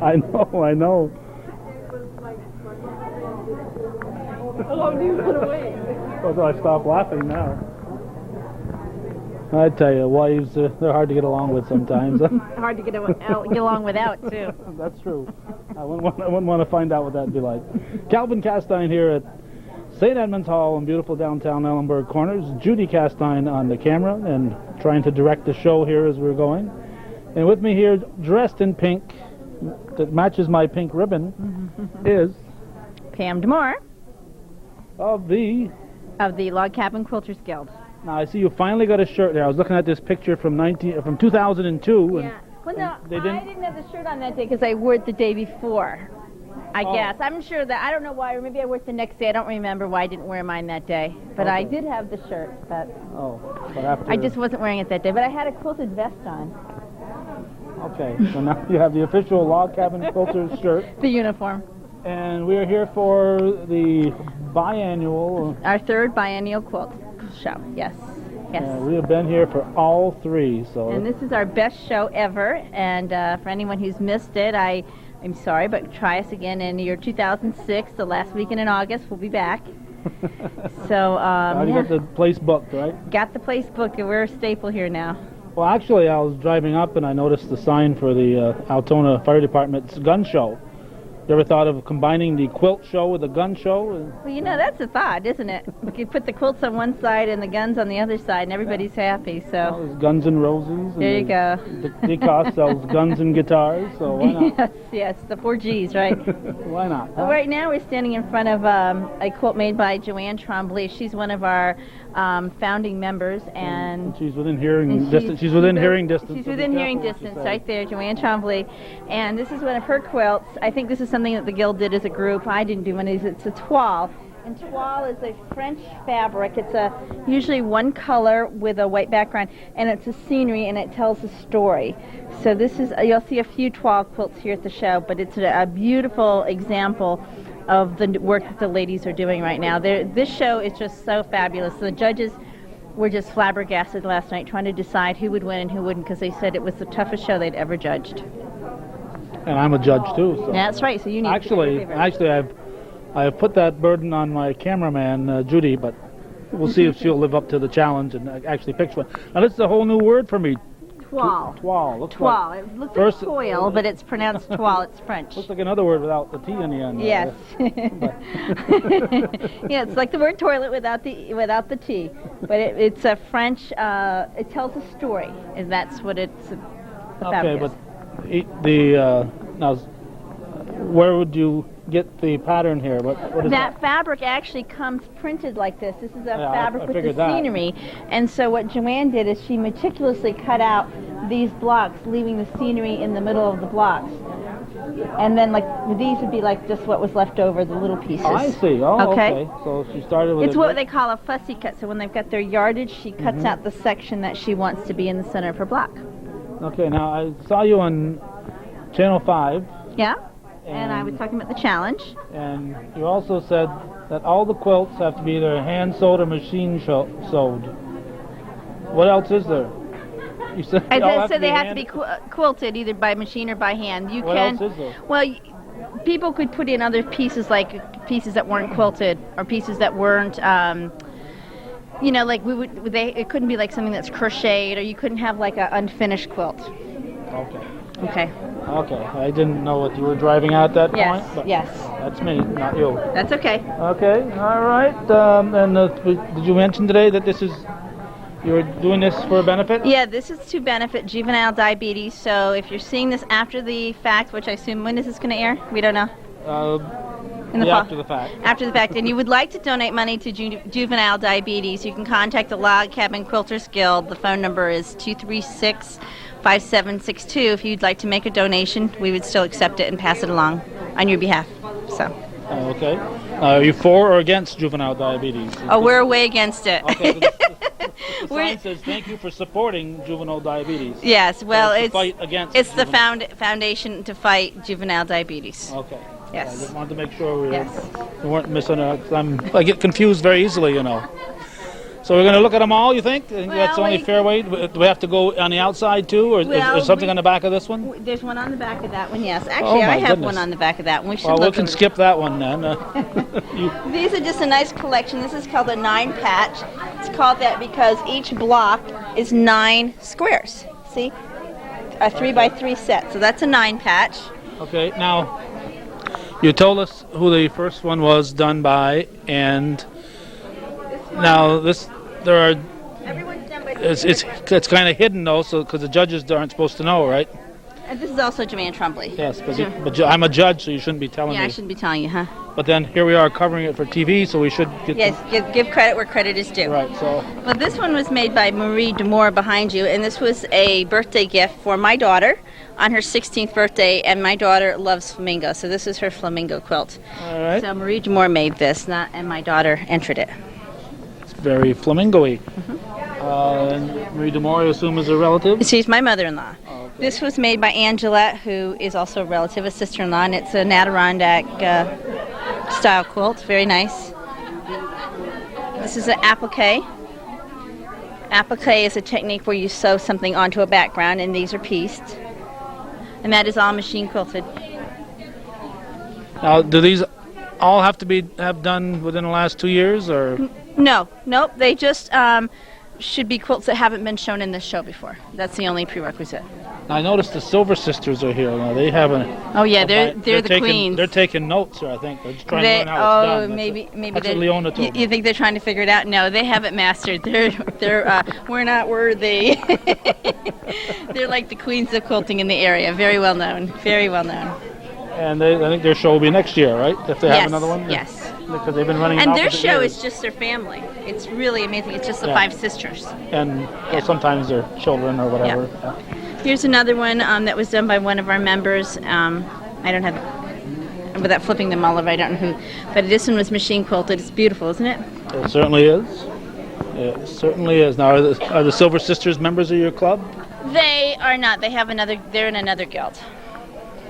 I know. How long do you run away? Well, do I stop laughing now? I tell you, wives, they're hard to get along with sometimes. Hard to get along without, too. That's true. I wouldn't want to find out what that'd be like. Calvin Castine here at St. Edmunds Hall in beautiful downtown Ellenburg Corners. Judy Castine on the camera and trying to direct the show here as we're going. And with me here, dressed in pink, that matches my pink ribbon, is Pam Demore of the Log Cabin Quilters Guild. Now I see you finally got a shirt there. I was looking at this picture from 2002. Yeah. Well, no, they I didn't have the shirt on that day because I wore it the day before. I guess. I'm sure that, I don't know why, or maybe I wore it the next day. I don't remember why I didn't wear mine that day. But I did have the shirt. But I just wasn't wearing it that day. But I had a quilted vest on. Okay, so now you have the official Log Cabin Quilters shirt. The uniform. And we are here for the biannual. Our third biennial quilt show, yes. We have been here for all three. And this is our best show ever. And for anyone who's missed it, I'm sorry, but try us again in the year 2006, the last weekend in August. We'll be back. So, you got the place booked, right? Got the place booked, and we're a staple here now. Well, actually, I was driving up and I noticed the sign for the Altona Fire Department's gun show. You ever thought of combining the quilt show with the gun show? Well, you know, that's a thought, isn't it? You could put the quilts on one side and the guns on the other side, and everybody's happy, so. Well, there's Guns and Roses. There you go. DeCoste sells guns and guitars, so why not? Yes, the 4 Gs, right? Why not? Well, right now we're standing in front of a quilt made by Joanne Trombley. She's one of our founding members, and she's within hearing distance. She's within hearing distance. She's within hearing distance, right there, Joanne Trombley. And this is one of her quilts. I think this is something that the Guild did as a group. I didn't do one of these. It's a toile. And toile is a French fabric. It's usually one color with a white background, and it's a scenery, and it tells a story. So this is, you'll see a few toile quilts here at the show, but it's a beautiful example of the work that the ladies are doing right now. This show is just so fabulous. The judges were just flabbergasted last night trying to decide who would win and who wouldn't, because they said it was the toughest show they'd ever judged. And I'm a judge too. So. That's right. So you need actually, I've put that burden on my cameraman Judy, but we'll see if she'll live up to the challenge and actually pick one. Now this is a whole new word for me. Toile. Toile. Toile. It looks like toil, but it's pronounced toile. It's French. Looks like another word without the T in the end. Yes. Yeah, it's like the word toilet without the T. But it's a French. It tells a story, and that's what it's about. Okay, but now, where would you get the pattern here? What is that? Fabric actually comes printed like this. This is a fabric with the that. scenery. And so what Joanne did is she meticulously cut out these blocks, leaving the scenery in the middle of the blocks. And then these would be like just what was left over, the little pieces. Oh, I see. Oh, okay. So she started with it's what they call a fussy cut. So when they've got their yardage, she cuts out the section that she wants to be in the center of her block. Okay, now I saw you on Channel 5. Yeah. And I was talking about the challenge. And you also said that all the quilts have to be either hand sewed or machine sewed. What else is there? You said they have to be quilted either by machine or by hand. What else is there? Well, people could put in other pieces, like pieces that weren't quilted or pieces that weren't. It couldn't be like something that's crocheted, or you couldn't have like an unfinished quilt. Okay. I didn't know what you were driving at that point. But yes. That's me, not you. That's okay. Okay, all right. Did you mention today that you're doing this for a benefit? Yeah, this is to benefit juvenile diabetes. So if you're seeing this after the fact, which I assume, when is this going to air? We don't know. After the fact. After the fact. And you would like to donate money to juvenile diabetes, you can contact the Log Cabin Quilters Guild. The phone number is 236-5762. If you'd like to make a donation, we would still accept it and pass it along on your behalf. So. Okay. Are you for or against juvenile diabetes? We're way against it. Okay. The sign says, thank you for supporting juvenile diabetes. Yes, well, it's fight against the foundation to fight juvenile diabetes. Okay. Yes. I just wanted to make sure we weren't misunderstood. I get confused very easily, you know. So we're going to look at them all, you think? I think Well, that's the only fair way? Do we have to go on the outside too, or is Well, there something on the back of this one? There's one on the back of that one, yes. Actually, Oh, my I have goodness. one on the back of that one. We should Well, we look can over skip that one then. These are just a nice collection. This is called a 9-patch. It's called that because each block is 9 squares. See? A 3x3 set. So that's a 9-patch. Okay, now, you told us who the first one was done by, and now there are, Everyone's done by it's kind of hidden though, so because the judges aren't supposed to know, right? And this is also Joanne Trombley. Yes, but I'm a judge, so you shouldn't be telling Yeah, I me. shouldn't be telling you, huh? But then here we are covering it for TV, so we should get Yes, give credit where credit is due. right. So Well, this one was made by Marie Demore behind you, and this was a birthday gift for my daughter on her 16th birthday, and my daughter loves flamingo, so this is her flamingo quilt. all right, So Marie Demore made this, and my daughter entered it. it's very flamingo-y. And Marie Demore, I assume, is a relative. She's my mother-in-law. Oh, okay. This was made by Angelette, who is also a relative, a sister-in-law, and it's an Adirondack style quilt. Very nice. This is an applique. Applique is a technique where you sew something onto a background, and these are pieced. And that is all machine quilted. Now, do these all have to have done within the last 2 years, or? Nope. They just should be quilts that haven't been shown in this show before. That's the only prerequisite. I noticed the Silver Sisters are here. Now they haven't. Oh yeah, they're the taking, queens. They're taking notes here, I think. They're just trying to learn how it's done. maybe that's they. what Leona told me. You think they're trying to figure it out? No, they haven't mastered. They're we're not worthy. They're like the queens of quilting in the area. Very well known. Very well known. And I think their show will be next year, right? If they have another one. Yes. Because they've been running. And in their opposite show years. is just their family. It's really amazing. It's just the Yeah. 5 sisters. And well, sometimes their children or whatever. Yeah. Here's another one that was done by one of our members. I don't have, without flipping them all over, I don't know who. But this one was machine quilted. It's beautiful, isn't it? It certainly is. It certainly is. Now, are the Silver Sisters members of your club? They are not. They're in another guild.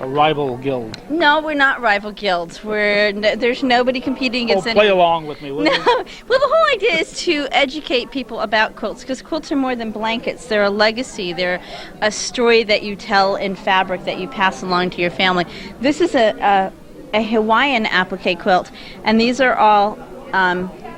A rival guild? No, we're not rival guilds. There's nobody competing against play anyone. along with me, will No. you? Well, the whole idea is to educate people about quilts, because quilts are more than blankets. They're a legacy. They're a story that you tell in fabric that you pass along to your family. This is a Hawaiian applique quilt, and these are all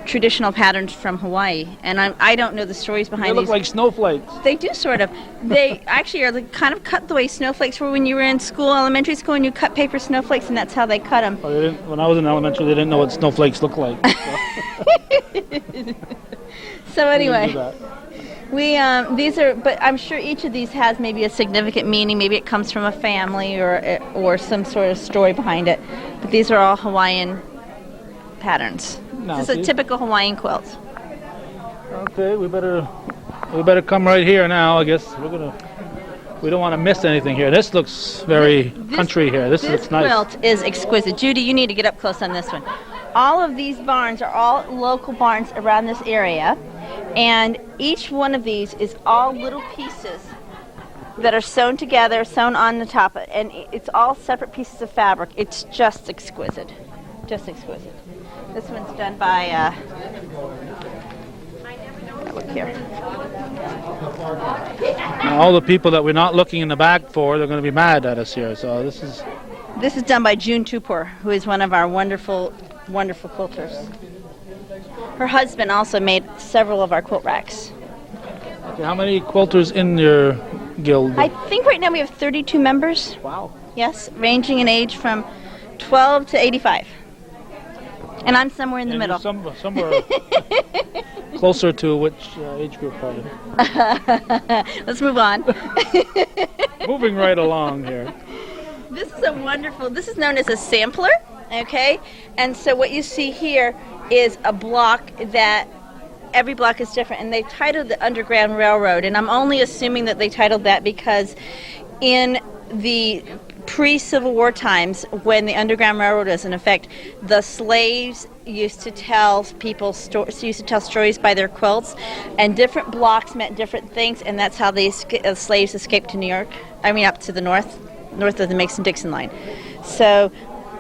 traditional patterns from Hawaii. And I don't know the stories behind They look these. like snowflakes. They do sort of. They actually are kind of cut the way snowflakes were when you were in school, elementary school, and you cut paper snowflakes, and that's how they cut them. Oh, when I was in elementary, they didn't know what snowflakes looked like. So anyway, that. these are. But I'm sure each of these has maybe a significant meaning. Maybe it comes from a family or some sort of story behind it. But these are all Hawaiian patterns. Now, This is a typical Hawaiian quilt. Okay, we better come right here now. I guess we don't want to miss anything here. This looks very country here. This looks nice. This quilt is exquisite. Judy, you need to get up close on this one. All of these barns are all local barns around this area, and each one of these is all little pieces that are sewn together, sewn on the top, and it's all separate pieces of fabric. It's just exquisite. Just exquisite. This one's done by, look here. Now, all the people that we're not looking in the back for, they're going to be mad at us here. So this is done by June Tupor, who is one of our wonderful, wonderful quilters. Her husband also made several of our quilt racks. okay, how many quilters in your guild? I think right now we have 32 members. Wow. Yes, ranging in age from 12 to 85. And I'm somewhere in the And middle. you're somewhere closer to which age group are you? Let's move on. Moving right along here. This is known as a sampler, okay? And so what you see here is a block that every block is different, and they titled the Underground Railroad, and I'm only assuming that they titled that because in the pre-Civil War times, when the Underground Railroad was in effect, the slaves used to tell stories by their quilts, and different blocks meant different things, and that's how the slaves escaped to New York. I mean, up to the north of the Mason-Dixon line. So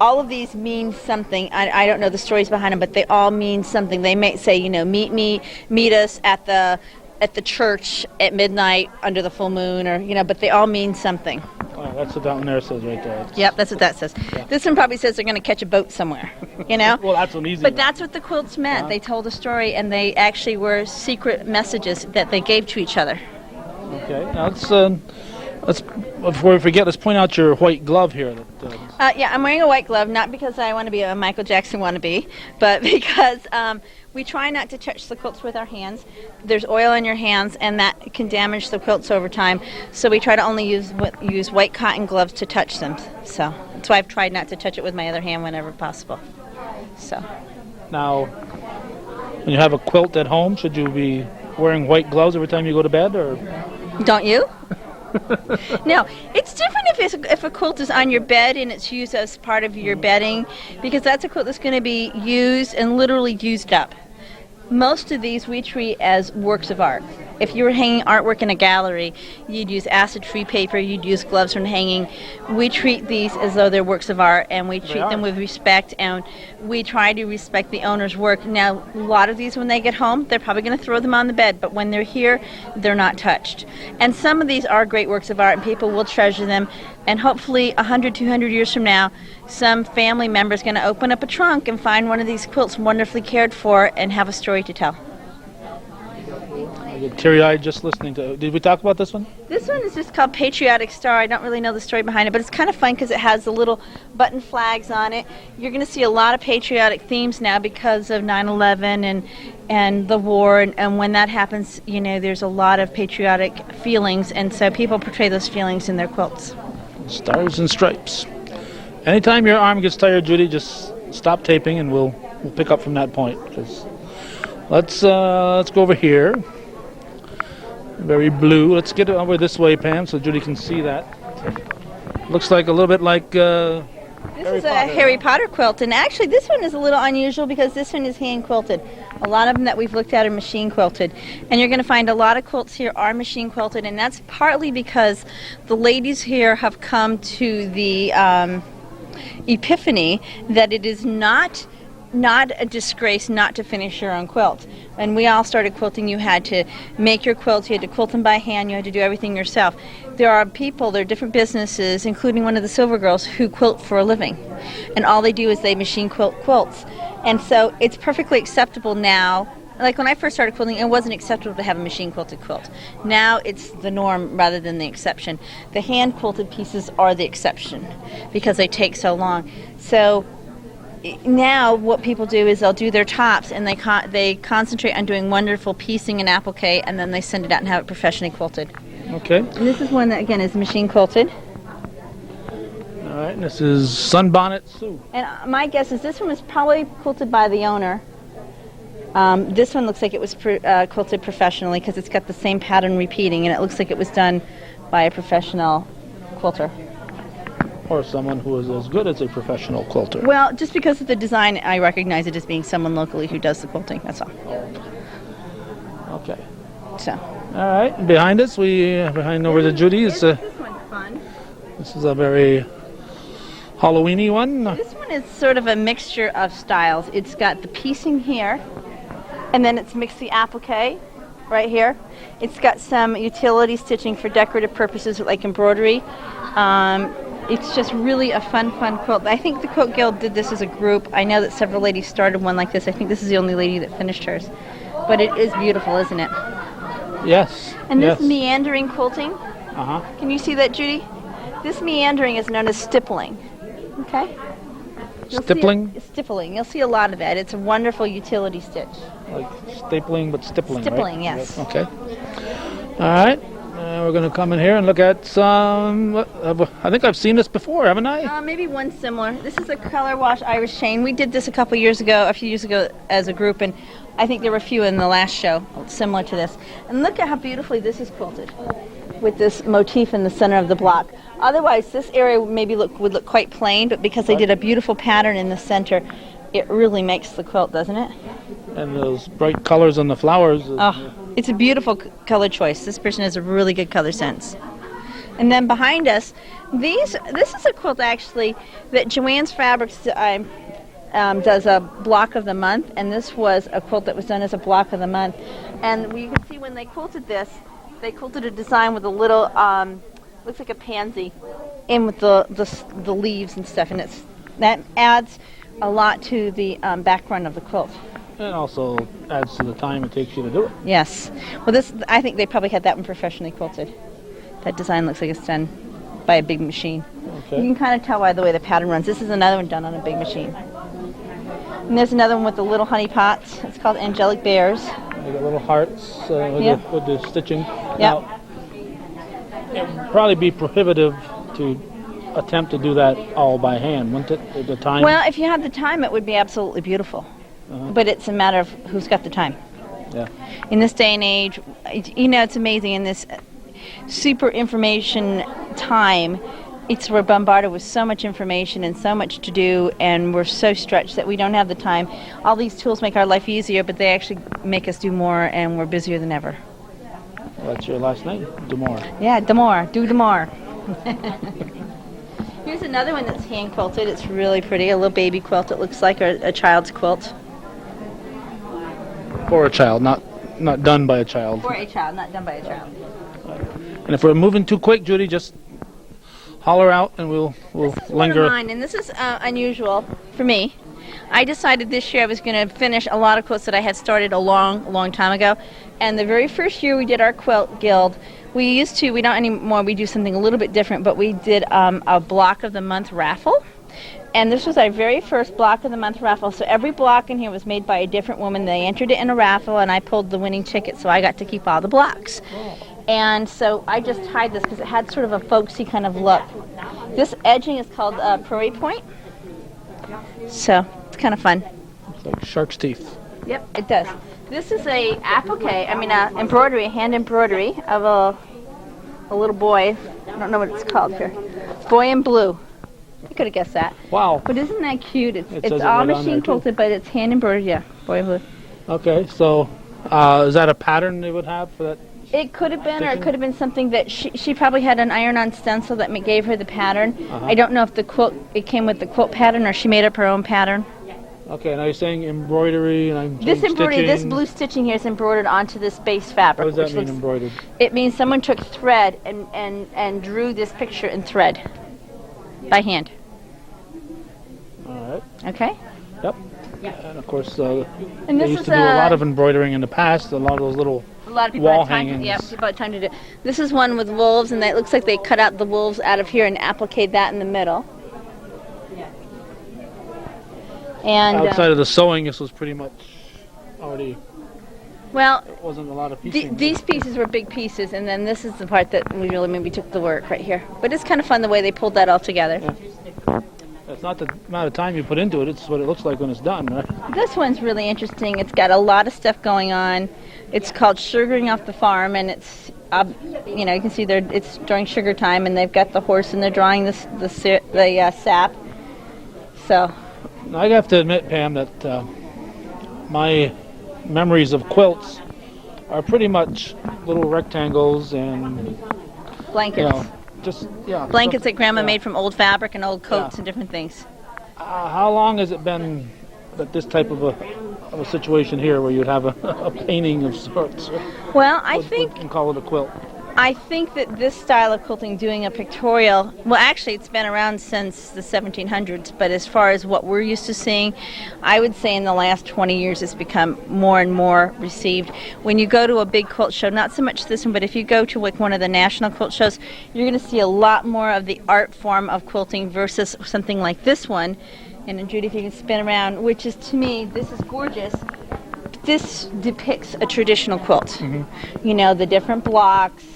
all of these mean something. I don't know the stories behind them, but they all mean something. They may say, you know, meet us at the church at midnight under the full moon, or, you know, but they all mean something. Oh, that's what down there says right there. Yep, that's what that says. Yeah. This one probably says they're going to catch a boat somewhere, you know? Well, that's an easy But one. that's what the quilts meant. They told a story, and they actually were secret messages that they gave to each other. Okay, now let's before we forget, let's point out your white glove here. Yeah, I'm wearing a white glove, not because I want to be a Michael Jackson wannabe, but because we try not to touch the quilts with our hands. There's oil in your hands, and that can damage the quilts over time. So we try to only use white cotton gloves to touch them. So that's why I've tried not to touch it with my other hand whenever possible. So Now, when you have a quilt at home, should you be wearing white gloves every time you go to bed, or? don't you? No, it's different if a quilt is on your bed and it's used as part of your bedding, because that's a quilt that's going to be used and literally used up. Most of these we treat as works of art. If you were hanging artwork in a gallery, you'd use acid-free paper, you'd use gloves from hanging. We treat these as though they're works of art, and we treat them with respect, and we try to respect the owner's work. Now, a lot of these, when they get home, they're probably going to throw them on the bed, but when they're here, they're not touched. And some of these are great works of art, and people will treasure them, and hopefully 100, 200 years from now, some family member is going to open up a trunk and find one of these quilts wonderfully cared for and have a story to tell. I get teary-eyed just listening to. Did we talk about this one? This one is just called Patriotic Star. I don't really know the story behind it, but it's kind of fun because it has the little button flags on it. You're going to see a lot of patriotic themes now because of 9/11 and the war, and when that happens, you know, there's a lot of patriotic feelings, and so people portray those feelings in their quilts. Stars and stripes. Anytime your arm gets tired, Judy, just stop taping and we'll pick up from that point. Let's go over here. Very blue. Let's get it over this way, Pam, so Judy can see that. Looks like a little bit like This is a Harry Potter quilt, and actually this one is a little unusual because this one is hand quilted. A lot of them that we've looked at are machine quilted, and you're going to find a lot of quilts here are machine quilted, and that's partly because the ladies here have come to the epiphany that it is not a disgrace not to finish your own quilt. When we all started quilting, you had to make your quilts, you had to quilt them by hand, you had to do everything yourself. There are different businesses, including one of the Silver Girls, who quilt for a living. And all they do is they machine quilt quilts. And so it's perfectly acceptable now. Like when I first started quilting, it wasn't acceptable to have a machine quilted quilt. Now it's the norm rather than the exception. The hand quilted pieces are the exception because they take so long. So now what people do is they'll do their tops and they concentrate on doing wonderful piecing and applique, and then they send it out and have it professionally quilted. Okay. And this is one that, again, is machine quilted. All right, and this is Sunbonnet Sue. And my guess is this one was probably quilted by the owner. This one looks like it was quilted professionally because it's got the same pattern repeating, and it looks like it was done by a professional quilter. Or someone who is as good as a professional quilter. Well, just because of the design, I recognize it as being someone locally who does the quilting, that's all. Okay. So. All right, behind us, behind over to Judy, This one's fun. This is a very Halloween-y one. This one is sort of a mixture of styles. It's got the piecing here, and then it's mixed the applique right here. It's got some utility stitching for decorative purposes like embroidery. It's just really a fun quilt. I think the Quilt Guild did this as a group. I know that several ladies started one like this. I think this is the only lady that finished hers. But it is beautiful, isn't it? Yes. And this yes. meandering quilting, Uh-huh. can you see that, Judy? This meandering is known as stippling. Okay? Stippling? Stippling. You'll see a lot of that. It's a wonderful utility stitch. Like stapling, but stippling, Stippling, right? yes. Okay. All right. We're going to come in here and look at some, I think I've seen this before, haven't I? Maybe one similar. This is a color wash Irish chain. We did this a few years ago as a group, and I think there were a few in the last show similar to this. And look at how beautifully this is quilted with this motif in the center of the block. Otherwise, this area maybe would look quite plain, but because they did a beautiful pattern in the center, it really makes the quilt, doesn't it? And those bright colors on the flowers. Oh, it's a beautiful color choice. This person has a really good color sense. And then behind us, this is a quilt actually that Joanne's Fabrics does a block of the month, and this was a quilt that was done as a block of the month. And you can see when they quilted this, they quilted a design with a little, looks like a pansy, in with the leaves and stuff, and that adds a lot to the background of the quilt. And also adds to the time it takes you to do it. Yes. Well, I think they probably had that one professionally quilted. That design looks like it's done by a big machine. Okay. You can kind of tell by the way the pattern runs. This is another one done on a big machine. And there's another one with the little honey pots. It's called Angelic Bears. They got little hearts with the stitching. Yep. Now, it would probably be prohibitive to attempt to do that all by hand, wouldn't it, at the time? Well, if you had the time, it would be absolutely beautiful. But it's a matter of who's got the time. Yeah. In this day and age, it's amazing. In this super information time, we're bombarded with so much information and so much to do, and we're so stretched that we don't have the time. All these tools make our life easier, but they actually make us do more, and we're busier than ever. Well, that's your last name, Demore. Yeah, Demore. Do Demore. Here's another one that's hand quilted. It's really pretty. A little baby quilt, it looks like, or a child's quilt. For a child, not done by a child. For a child, not done by a child. And if we're moving too quick, Judy, just holler out and we'll linger. One of mine, and this is unusual for me. I decided this year I was going to finish a lot of quilts that I had started a long time ago. And the very first year we did our quilt guild, we don't anymore, we do something a little bit different, but we did a block of the month raffle. And this was our very first block of the month raffle. So every block in here was made by a different woman. They entered it in a raffle, and I pulled the winning ticket, so I got to keep all the blocks. And so I just tied this because it had sort of a folksy kind of look. This edging is called Prairie Point. So it's kind of fun. It's like shark's teeth. Yep, it does. This is embroidery, hand embroidery of a little boy. I don't know what it's called here. Boy in blue. I could have guessed that. Wow. But isn't that cute? It's says it all right on there, machine quilted, but it's hand embroidered. Yeah, boy in blue. Okay, so is that a pattern they would have for that? It could have been, or it could have been something that she probably had an iron-on stencil that gave her the pattern. I don't know if it came with the quilt pattern or she made up her own pattern. Okay, now you're saying embroidery, and I'm this saying embroidery, stitching. this blue stitching here is embroidered onto this base fabric. What does that mean, embroidered? It means someone took thread and drew this picture in thread by hand. All right. Okay. Yep. And of course, And they this used is to do a lot of embroidering in the past. A lot of those little a lot of people wall had time. hangings. Yeah, people had time to do. This is one with wolves, and it looks like they cut out the wolves out of here and appliqued that in the middle. And outside of the sewing, this was pretty much already. Well, There wasn't a lot of piecing. these pieces were big pieces, and then this is the part that we really maybe took the work right here. But it's kind of fun the way they pulled that all together. Yeah. It's not the amount of time you put into it, it's what it looks like when it's done, right? This one's really interesting. It's got a lot of stuff going on. It's called Sugaring Off the Farm, and it's, you can see it's during sugar time, and they've got the horse, and they're drawing the sap. So. I have to admit, Pam, that my memories of quilts are pretty much little rectangles and blankets. Blankets that Grandma made from old fabric and old coats and different things. How long has it been that this type of a situation here where you'd have a painting of sorts? Well, I think and call it a quilt. I think that this style of quilting, doing a pictorial, well, actually, it's been around since the 1700s, but as far as what we're used to seeing, I would say in the last 20 years it's become more and more received. When you go to a big quilt show, not so much this one, but if you go to like one of the national quilt shows, you're going to see a lot more of the art form of quilting versus something like this one. And then, Judy, if you can spin around, which is, to me, this is gorgeous. This depicts a traditional quilt. Mm-hmm. The different blocks,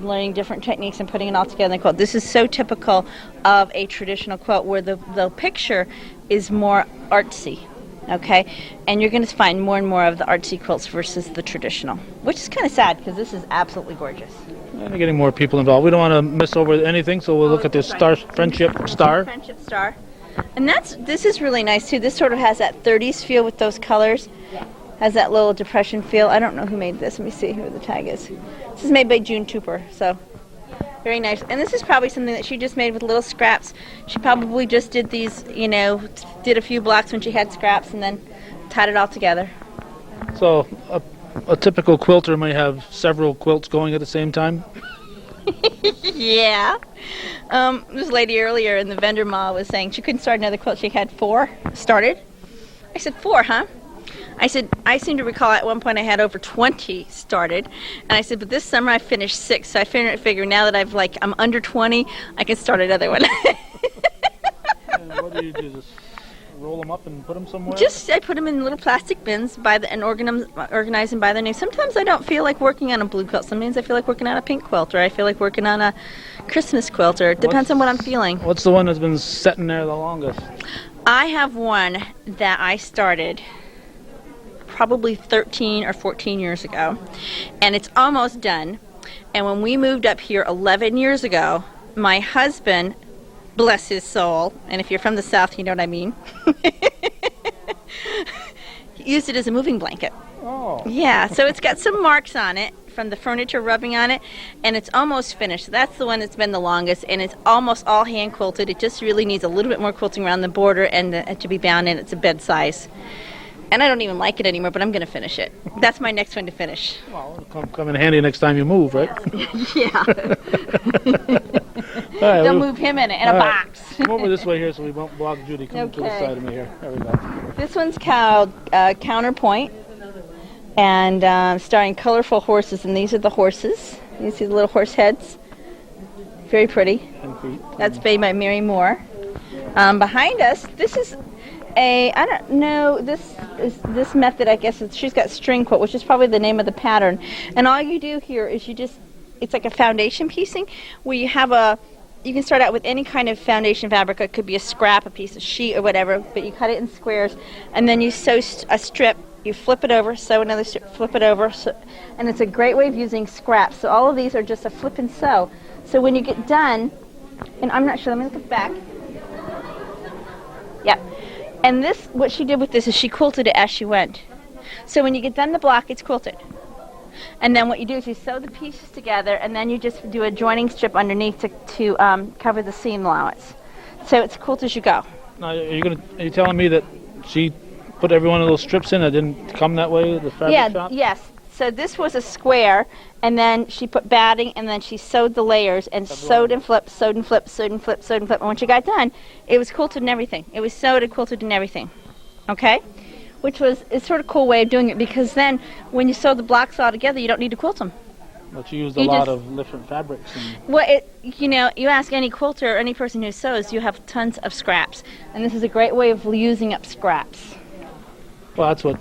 learning different techniques and putting it all together in a quilt. This is so typical of a traditional quilt where the picture is more artsy, okay? And you're going to find more and more of the artsy quilts versus the traditional, which is kind of sad because this is absolutely gorgeous. And getting more people involved. We don't want to miss over anything, so we'll look at this friendship star. Friendship star. And this is really nice too. This sort of has that 30s feel with those colors. Has that little depression feel. I don't know who made this. Let me see who the tag is. This is made by June Tupper. So Very nice. And this is probably something that she just made with little scraps. She probably just did these, did a few blocks when she had scraps and then tied it all together. So a typical quilter may have several quilts going at the same time? Yeah. This lady earlier in the vendor mall was saying she couldn't start another quilt. She had 4 started. I said, 4, huh? I said, I seem to recall at one point I had over 20 started. And I said, but this summer I finished 6. So I figure now that I'm under 20, I can start another one. And what do? Just roll them up and put them somewhere? I put them in little plastic bins and organize them by their name. Sometimes I don't feel like working on a blue quilt. Sometimes I feel like working on a pink quilt, or I feel like working on a Christmas quilt, or it depends on what I'm feeling. What's the one that's been sitting there the longest? I have one that I started probably 13 or 14 years ago, and it's almost done. And when we moved up here 11 years ago, my husband, bless his soul, and if you're from the South, you know what I mean, he used it as a moving blanket. Oh. Yeah, so it's got some marks on it from the furniture rubbing on it, and it's almost finished. That's the one that's been the longest, and it's almost all hand quilted. It just really needs a little bit more quilting around the border and to be bound in. It's a bed size. And I don't even like it anymore, but I'm going to finish it. That's my next one to finish. Well, it'll come in handy next time you move, right? Yeah. Right, They'll move him in a box. Come over this way here so we won't block Judy. Come to the side of me here. There we go. This one's called Counterpoint, and starring colorful horses, and these are the horses. You see the little horse heads? Very pretty. 10 feet. That's made by Mary Moore. Behind us, this is I don't know, this method, I guess, she's got string quilt, which is probably the name of the pattern. And all you do here is it's like a foundation piecing, where you can start out with any kind of foundation fabric. It could be a scrap, a piece of sheet, or whatever, but you cut it in squares, and then you sew a strip, you flip it over, sew another strip, flip it over, and it's a great way of using scraps. So all of these are just a flip and sew. So when you get done, and I'm not sure, let me look at the back. Yeah. And what she did with this is she quilted it as she went. So when you get done the block, it's quilted. And then what you do is you sew the pieces together, and then you just do a joining strip underneath to cover the seam allowance. So it's quilted as you go. Now, are you telling me that she put every one of those strips in that didn't come that way, the fabric shop? Yes. So this was a square, and then she put batting, and then she sewed the layers, and sewed and flipped, sewed and flipped, sewed and flipped, sewed and flipped. And when she got done, it was quilted and everything. It was sewed and quilted and everything. Okay? Which was a sort of cool way of doing it, because then when you sew the blocks all together, you don't need to quilt them. But you used a lot of different fabrics. Well, you ask any quilter or any person who sews, you have tons of scraps. And this is a great way of using up scraps. Well, that's what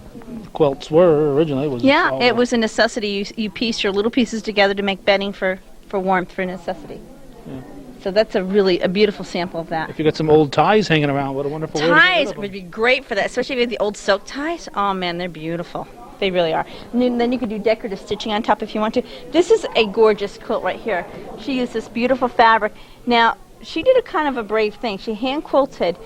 quilts were originally. It was a necessity. You piece your little pieces together to make bedding for warmth, for necessity. Yeah. So that's a beautiful sample of that. If you got some old ties hanging around, what a wonderful way to get rid of them. Ties would be great for that, especially with the old silk ties. Oh man, they're beautiful. They really are. And then you could do decorative stitching on top if you want to. This is a gorgeous quilt right here. She used this beautiful fabric. Now, she did a kind of a brave thing. She hand quilted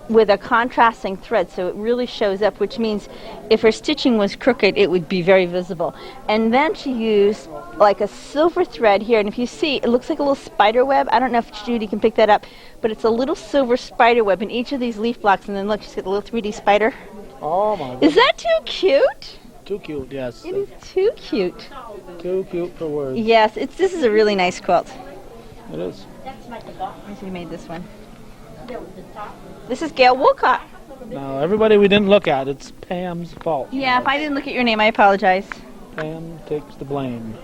with a contrasting thread, so it really shows up, which means if her stitching was crooked, it would be very visible. And then she used like a silver thread here, and if you see, it looks like a little spider web. I don't know if Judy can pick that up, but it's a little silver spider web in each of these leaf blocks, and then look, she's got the little 3D spider. Oh my goodness. Is that too cute? Too cute, yes. It is too cute. Too cute for words. Yes, this is a really nice quilt. It is. Who made this one? This is Gail Woolcott. Now, everybody we didn't look at, it's Pam's fault. Yeah, if I didn't look at your name, I apologize. Pam takes the blame.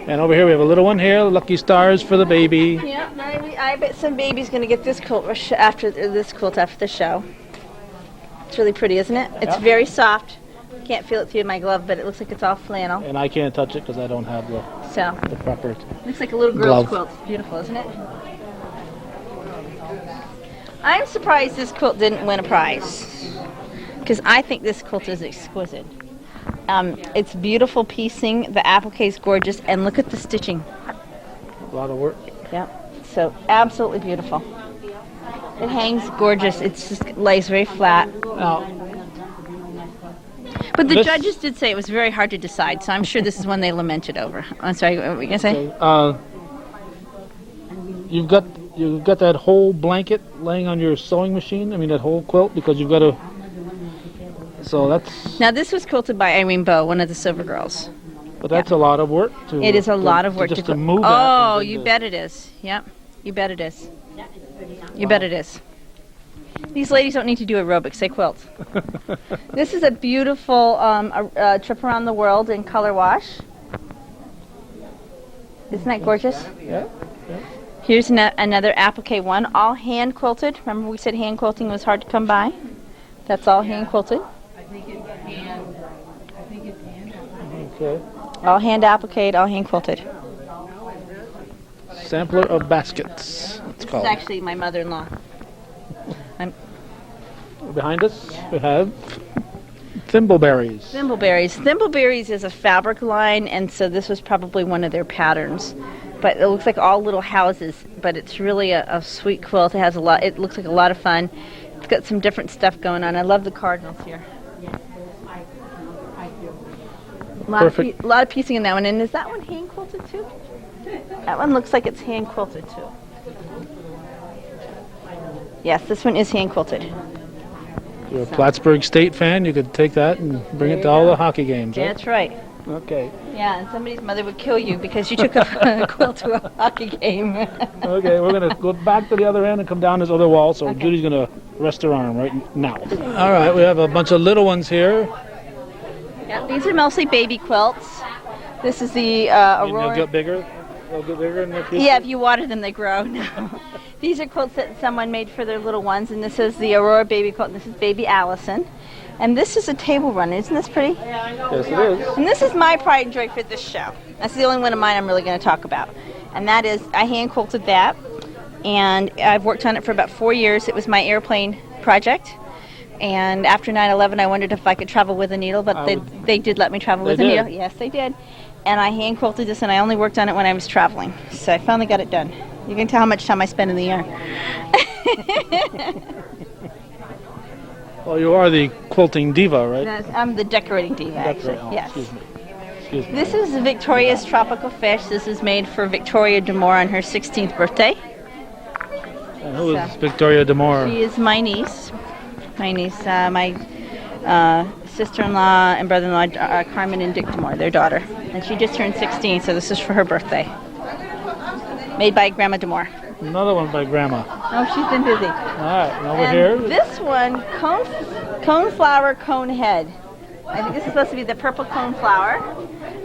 And over here we have a little one here, lucky stars for the baby. Yeah, I bet some baby's going to get this quilt after the show. It's really pretty, isn't it? It's very soft. Can't feel it through my glove, but it looks like it's all flannel. And I can't touch it because I don't have the proper looks like a little girl's quilt. It's beautiful, isn't it? I'm surprised this quilt didn't win a prize, because I think this quilt is exquisite. It's beautiful piecing, the applique is gorgeous, and look at the stitching. A lot of work. Yeah, so absolutely beautiful. It hangs gorgeous. It just lays very flat. But the judges did say it was very hard to decide, so I'm sure this is one they lamented over. I'm sorry, what were you going to say? you've got that whole blanket laying on your sewing machine. I mean that whole quilt because you've got to. So that's. Now this was quilted by Irene Bowe, one of the Silver Girls. But that's a lot of work. It is a lot of work just to to move. Oh, you bet it is. Yep, you bet it is. You bet it is. These ladies don't need to do aerobics; they quilt. This is a beautiful trip around the world in color wash. Isn't that gorgeous? Yeah. Here's another applique one, all hand quilted. Remember we said hand quilting was hard to come by? That's all hand quilted. Okay. All hand appliqued, all hand quilted. Sampler of baskets. It's called. This is actually my mother-in-law. Behind us we have Thimbleberries. Thimbleberries. Thimbleberries is a fabric line, and so this was probably one of their patterns. But it looks like all little houses, but it's really a sweet quilt. It has a lot. It looks like a lot of fun. It's got some different stuff going on. I love the cardinals here. Perfect. A lot of piecing in that one. And is that one hand quilted too? That one looks like it's hand quilted too. Yes, this one is hand quilted. If you're a Plattsburgh State fan, you could take that and bring it to all the hockey games. Right? That's right. Okay. Yeah, and somebody's mother would kill you because you took a quilt to a hockey game. Okay, we're going to go back to the other end and come down this other wall, so Judy's going to rest her arm right now. All right, we have a bunch of little ones here. Yeah, these are mostly baby quilts. This is the And Aurora. they'll get bigger? They'll get bigger in the future? Yeah, if you water them, they grow. No. These are quilts that someone made for their little ones, and this is the Aurora baby quilt, and this is baby Allison. And this is a table runner. Isn't this pretty? Yes, it is. And this is my pride and joy for this show. That's the only one of mine I'm really going to talk about. And that is, I hand quilted that, and I've worked on it for about 4 years. It was my airplane project. And after 9/11, I wondered if I could travel with a needle, but they did let me travel with a needle. Yes, they did. And I hand quilted this, and I only worked on it when I was traveling. So I finally got it done. You can tell how much time I spend in the air. Well, you are the quilting diva, right? I'm the decorating diva, actually. Oh, yes. Excuse me. This is Victoria's Tropical Fish. This is made for Victoria D'Amour on her 16th birthday. And who is Victoria D'Amour? She is my niece. My sister-in-law and brother-in-law, Carmen and Dick D'Amour, their daughter. And she just turned 16, so this is for her birthday. Made by Grandma D'Amour. Another one by Grandma. Oh, she's been busy. All right, and over And here. this one, cone flower, cone head. I think this is supposed to be the purple cone flower.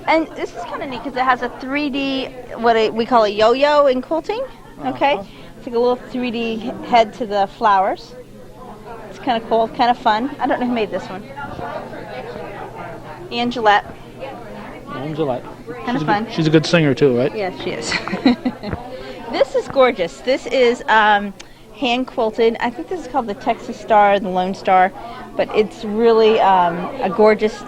And this is kind of neat because it has a 3D, we call a yo-yo in quilting. Okay? It's like a little 3D head to the flowers. It's kind of cool, kind of fun. I don't know who made this one. Angelette. Angelette. Kind of fun. She's a good singer too, right? Yes, she is. This is gorgeous. This is hand quilted. I think this is called the Texas Star, the Lone Star, but it's really a gorgeous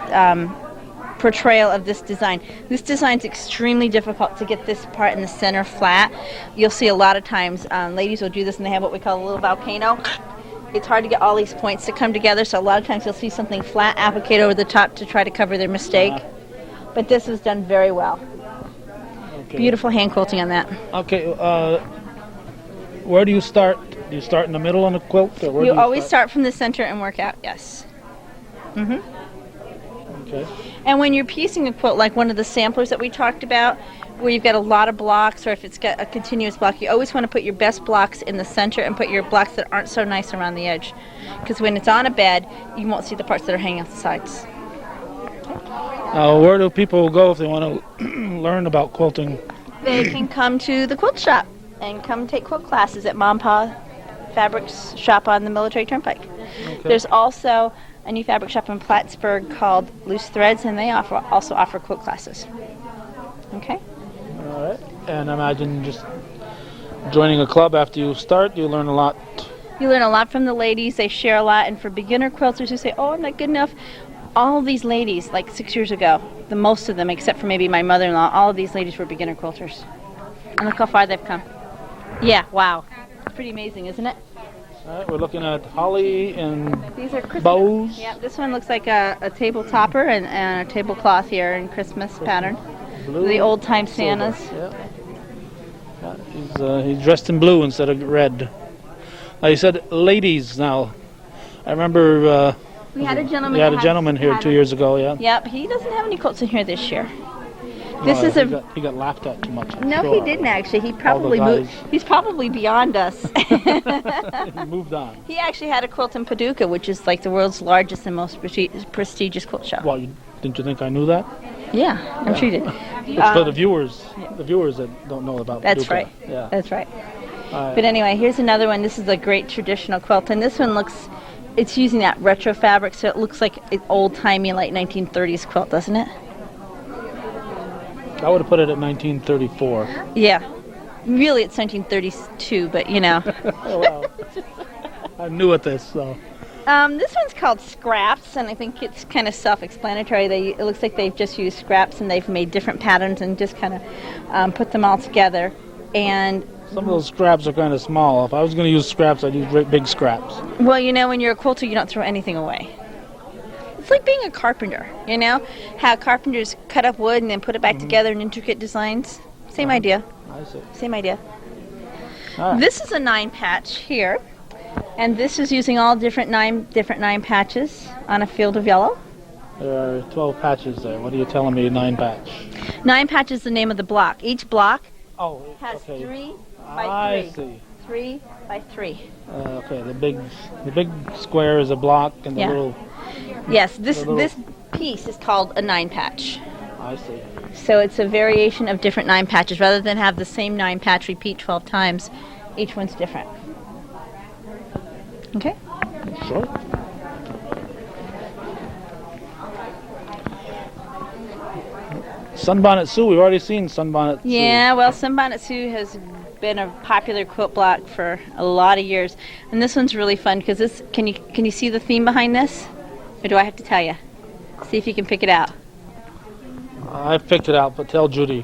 portrayal of this design. This design's extremely difficult to get this part in the center flat. You'll see a lot of times ladies will do this and they have what we call a little volcano. It's hard to get all these points to come together, so a lot of times you'll see something flat appliqued over the top to try to cover their mistake. But this was done very well. Okay. Beautiful hand quilting on that. Okay, where do you start? Do you start in the middle on the quilt? Or where You do always start from the center and work out, yes. Okay. And when you're piecing a quilt, like one of the samplers that we talked about, where you've got a lot of blocks, or if it's got a continuous block, you always want to put your best blocks in the center and put your blocks that aren't so nice around the edge. Because when it's on a bed, you won't see the parts that are hanging off the sides. Where do people go if they want to learn about quilting? They can come to the quilt shop and come take quilt classes at Mom Pa Fabrics shop on the Military Turnpike. Okay. There's also a new fabric shop in Plattsburgh called Loose Threads, and they also offer quilt classes. Okay? All right. And imagine just joining a club after you start, you learn a lot. You learn a lot from the ladies. They share a lot. And for beginner quilters who say, oh, I'm not good enough, all of these ladies, like 6 years ago, the most of them, except for maybe my mother-in-law, all of these ladies were beginner quilters. And look how far they've come. Yeah, wow. It's pretty amazing, isn't it? All right, we're looking at holly and These are Christmas bows. Yeah, this one looks like a table topper and a tablecloth here in Christmas pattern. Blue, The old-time silver. Santas. Yeah. He's dressed in blue instead of red. You said ladies now. I remember We had a gentleman. we had a gentleman here 2 years ago. Yeah. Yep, he doesn't have any quilts in here this year. This Oh, is he got laughed at too much. I'm No, sure. he didn't actually. He probably guys. He's probably beyond us. He moved on. He actually had a quilt in Paducah, which is like the world's largest and most prestigious quilt show. Well, didn't you think I knew that? Yeah, I'm sure you did. It's for the viewers that don't know about That's Paducah. right. Yeah. That's right. All But right. anyway, here's another one. This is a great traditional quilt, and this one it's using that retro fabric, so it looks like an old-timey, like 1930s quilt, doesn't it? I would have put it at 1934. Yeah. Really, it's 1932, but you know. Oh, wow. I'm new at this, so. This one's called Scraps, and I think it's kind of self-explanatory. It looks like they've just used scraps, and they've made different patterns and just kind of put them all together. And Some of those scraps are kind of small. If I was going to use scraps, I'd use great big scraps. well, you know, when you're a quilter, you don't throw anything away. It's like being a carpenter, you know? How carpenters cut up wood and then put it back together in intricate designs. Same idea. I see. Same idea. All right. This is a 9-patch here, and this is using all different nine patches on a field of yellow. There are 12 patches there. What are you telling me, 9 patch? 9 patch is the name of the block. Each block Oh, has okay. 3 by 3. I see. 3 by 3. Okay, the big square is a block, and the Yeah. little. Yes, this little- this piece is called a 9-patch. I see. So it's a variation of different 9 patches. Rather than have the same 9 patch repeat 12 times, each one's different. Okay? Sure. Sunbonnet Sue. We've already seen Sunbonnet Sue. Yeah, well, Sunbonnet Sue has been a popular quilt block for a lot of years, and this one's really fun because this. Can you see the theme behind this, or do I have to tell you? See if you can pick it out. I've picked it out, but tell Judy.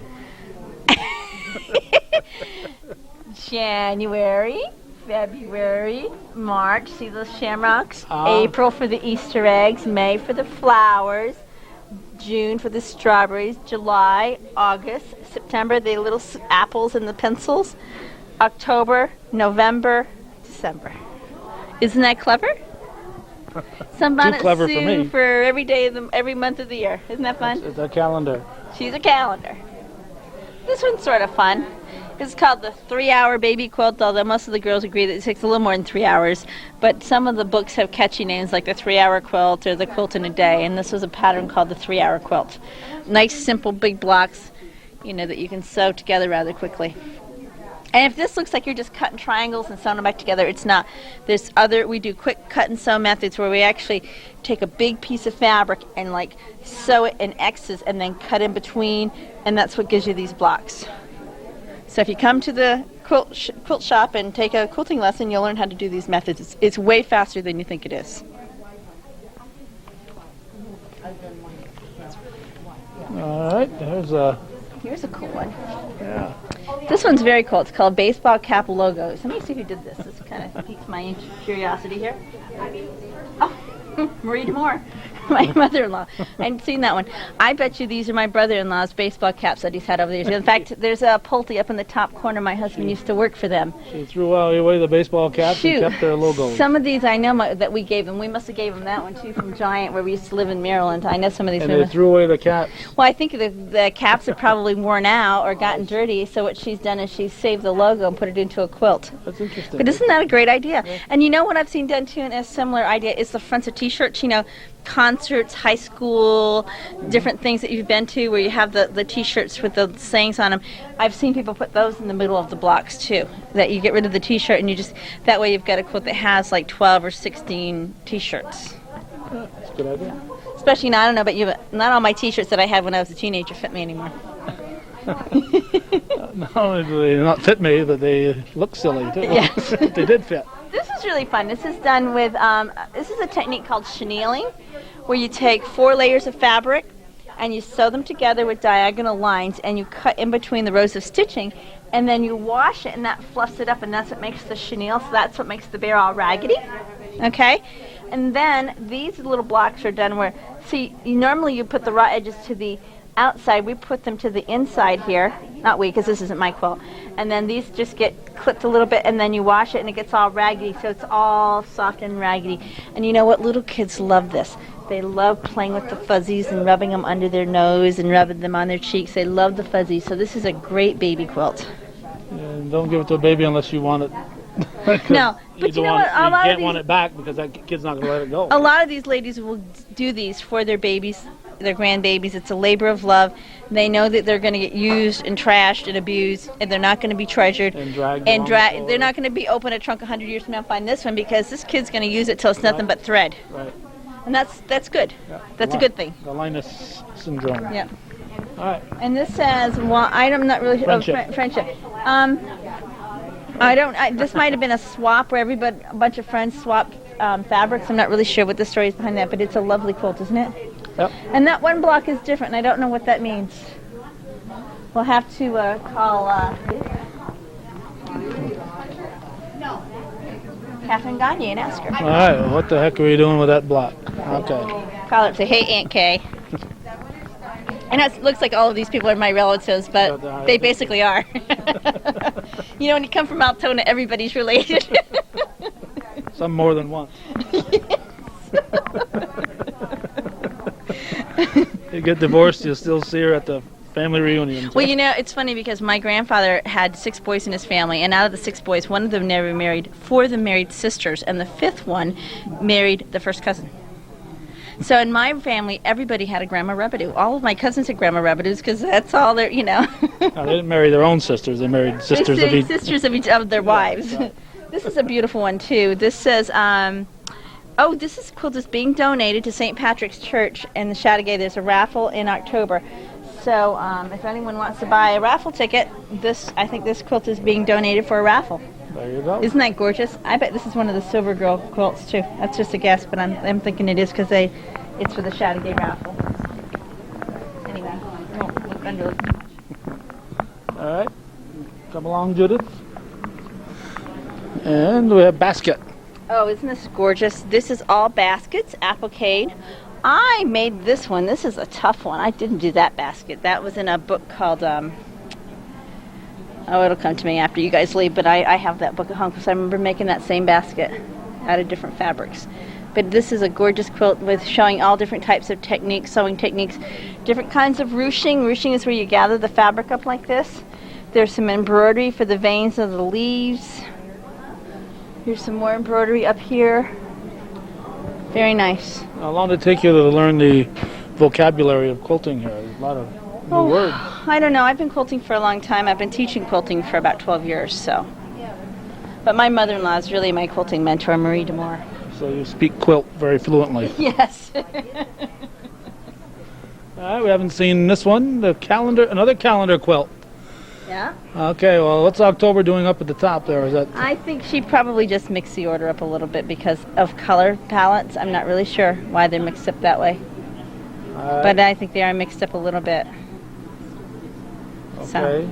January, February, March. See those shamrocks? Ah. April for the Easter eggs. May for the flowers. June for the strawberries. July, August, September, the little apples and the pencils. October, November, December. Isn't that clever? Sunbonnet clever for Sue me. for every day of every month of the year. Isn't that fun? It's a calendar. She's a calendar. This one's sort of fun. It's called the 3-hour baby quilt, although most of the girls agree that it takes a little more than 3 hours. But some of the books have catchy names like the 3-hour quilt or the quilt in a day, and this was a pattern called the 3-hour quilt. Nice, simple, big blocks, you know, that you can sew together rather quickly. And if this looks like you're just cutting triangles and sewing them back together, it's not. We do quick cut and sew methods where we actually take a big piece of fabric and like sew it in X's and then cut in between, and that's what gives you these blocks. So if you come to the quilt shop and take a quilting lesson, you'll learn how to do these methods. It's way faster than you think it is. All right, Here's a cool one. yeah. This one's very cool. It's called Baseball Cap Logo. So let me see who did this. This kind of piques my curiosity here. Oh, Marie DeMore, my mother-in-law. I hadn't seen that one. I bet you these are my brother-in-law's baseball caps that he's had over the years. In fact, there's a Pulte up in the top corner. My husband used to work for them. She threw away the baseball caps Shoot. and kept their logo. Some of these I know that we gave him. We must have gave him that one too from Giant, where we used to live in Maryland. I know some of these And women. they threw away the caps. Well, I think the caps are probably worn out or gotten dirty, so what she's done is she's saved the logo and put it into a quilt. That's interesting. But isn't that a great idea? Yeah. And you know what I've seen done too, and a similar idea is the fronts of T-shirts. You know, concerts, high school, different things that you've been to where you have the T-shirts with the sayings on them. I've seen people put those in the middle of the blocks too. That you get rid of the T-shirt and you just that way you've got a quilt that has like 12 or 16 T-shirts. Yeah, that's a good idea. Especially now, I don't know about you, but not all my T-shirts that I had when I was a teenager fit me anymore. Not only do they not fit me, but they look silly too. Yes. They did fit. This is really fun. This is done with, this is a technique called chenilling, where you take 4 layers of fabric and you sew them together with diagonal lines and you cut in between the rows of stitching and then you wash it and that fluffs it up and that's what makes the chenille, so that's what makes the bear all raggedy. Okay? And then these little blocks are done where, see, normally you put the raw edges to the outside, we put them to the inside here, not we because this isn't my quilt, And then these just get clipped a little bit, and then you wash it, and it gets all raggedy, so it's all soft and raggedy. And you know what? Little kids love this. They love playing with the fuzzies and rubbing them under their nose and rubbing them on their cheeks. They love the fuzzies, so this is a great baby quilt. And don't give it to a baby unless you want it. No, but you know what? You can't want it back because that kid's not going to let it go. A lot of these ladies will do these for their babies, their grandbabies. It's a labor of love. They know that they're going to get used and trashed and abused, and they're not going to be treasured. And dragged. They're not going to be open a trunk 100 years from now and find this one because this kid's going to use it till it's nothing but thread. Right. And that's good. Yeah. That's a good thing. The Linus syndrome. Yeah. All right. And this says, well, I'm not really sure. Friendship. Oh, friendship. This might have been a swap where a bunch of friends swapped fabrics. I'm not really sure what the story is behind that, but it's a lovely quilt, isn't it? Yep. And that one block is different, and I don't know what that means. We'll have to call Catherine Gagne and ask her. All right. What the heck are you doing with that block? Okay. Call her and say, hey, Aunt Kay. And it looks like all of these people are my relatives, but they basically are. You know, when you come from Altona, everybody's related. Some more than one. You get divorced, you'll still see her at the family reunions. Well, you know, it's funny because my grandfather had 6 boys in his family, and out of the 6 boys, one of them never married, 4 of them married sisters, and the 5th one married the first cousin. So in my family, everybody had a Grandma Rebidoux. All of my cousins had Grandma Rebidouxs because that's all they're, you know. No, they didn't marry their own sisters. They married sisters of each. Sisters of their wives. Right. This is a beautiful one too. This says, this quilt is being donated to St. Patrick's Church in the Chateauguay. There's a raffle in October. So if anyone wants to buy a raffle ticket, I think this quilt is being donated for a raffle. There you go. Isn't that gorgeous? I bet this is one of the Silver Girl quilts too. That's just a guess, but I'm thinking it is because it's for the Chateauguay raffle. Anyway, I won't look under it too much. All right. Come along, Judith. And we have basket. Oh, isn't this gorgeous? This is all baskets, applique. I made this one. This is a tough one. I didn't do that basket. That was in a book called, it'll come to me after you guys leave, but I have that book at home because I remember making that same basket out of different fabrics. But this is a gorgeous quilt with showing all different types of techniques, sewing techniques, different kinds of ruching. Ruching is where you gather the fabric up like this. There's some embroidery for the veins of the leaves. Here's some more embroidery up here. Very nice. How long did it take you to learn the vocabulary of quilting here? There's a lot of new words. I don't know. I've been quilting for a long time. I've been teaching quilting for about 12 years, so. But my mother-in-law is really my quilting mentor, Marie Demore. So you speak quilt very fluently. Yes. All right, we haven't seen this one, another calendar quilt. Yeah? Okay, well, what's October doing up at the top there? Is that? I think she probably just mixed the order up a little bit because of color palettes. I'm not really sure why they're mixed up that way. But I think they are mixed up a little bit. Okay. So.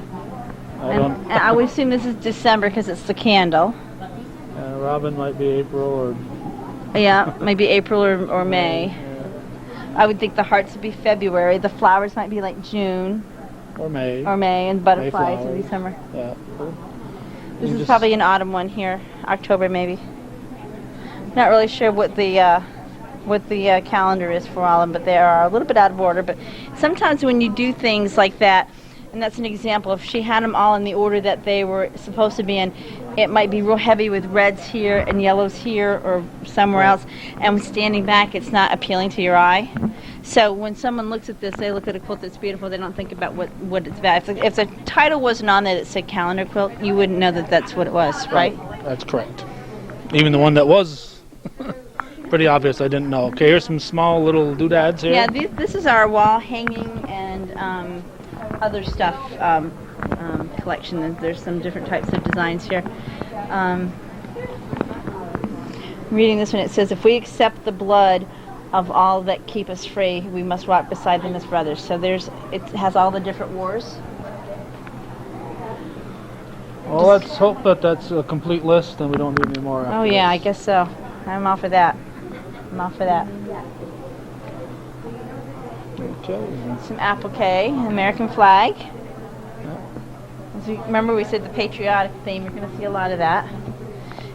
I would assume this is December because it's the candle. Robin might be April or... Yeah, maybe April or May. Yeah. I would think the hearts would be February. The flowers might be like June. Or May. And butterflies in December. Yeah. This is probably an autumn one here, October maybe. Not really sure what the calendar is for all of them, but they are a little bit out of order. But sometimes when you do things like that, and that's an example, if she had them all in the order that they were supposed to be in, it might be real heavy with reds here and yellows here or somewhere else, and standing back it's not appealing to your eye. So when someone looks at this, they look at a quilt that's beautiful, they don't think about what it's about. If the title wasn't on there that said calendar quilt, you wouldn't know that that's what it was, right? That's correct. Even the one that was pretty obvious, I didn't know. Okay, here's some small little doodads here. Yeah, this is our wall hanging and other stuff collection. There's some different types of designs here. Reading this one, it says, if we accept the blood of all that keep us free, we must walk beside them as brothers. So it has all the different wars. Well, let's hope that that's a complete list and we don't need any more. Oh yeah, I guess so. I'm all for that. Okay. Some applique, American flag. because remember we said the patriotic theme. You're going to see a lot of that.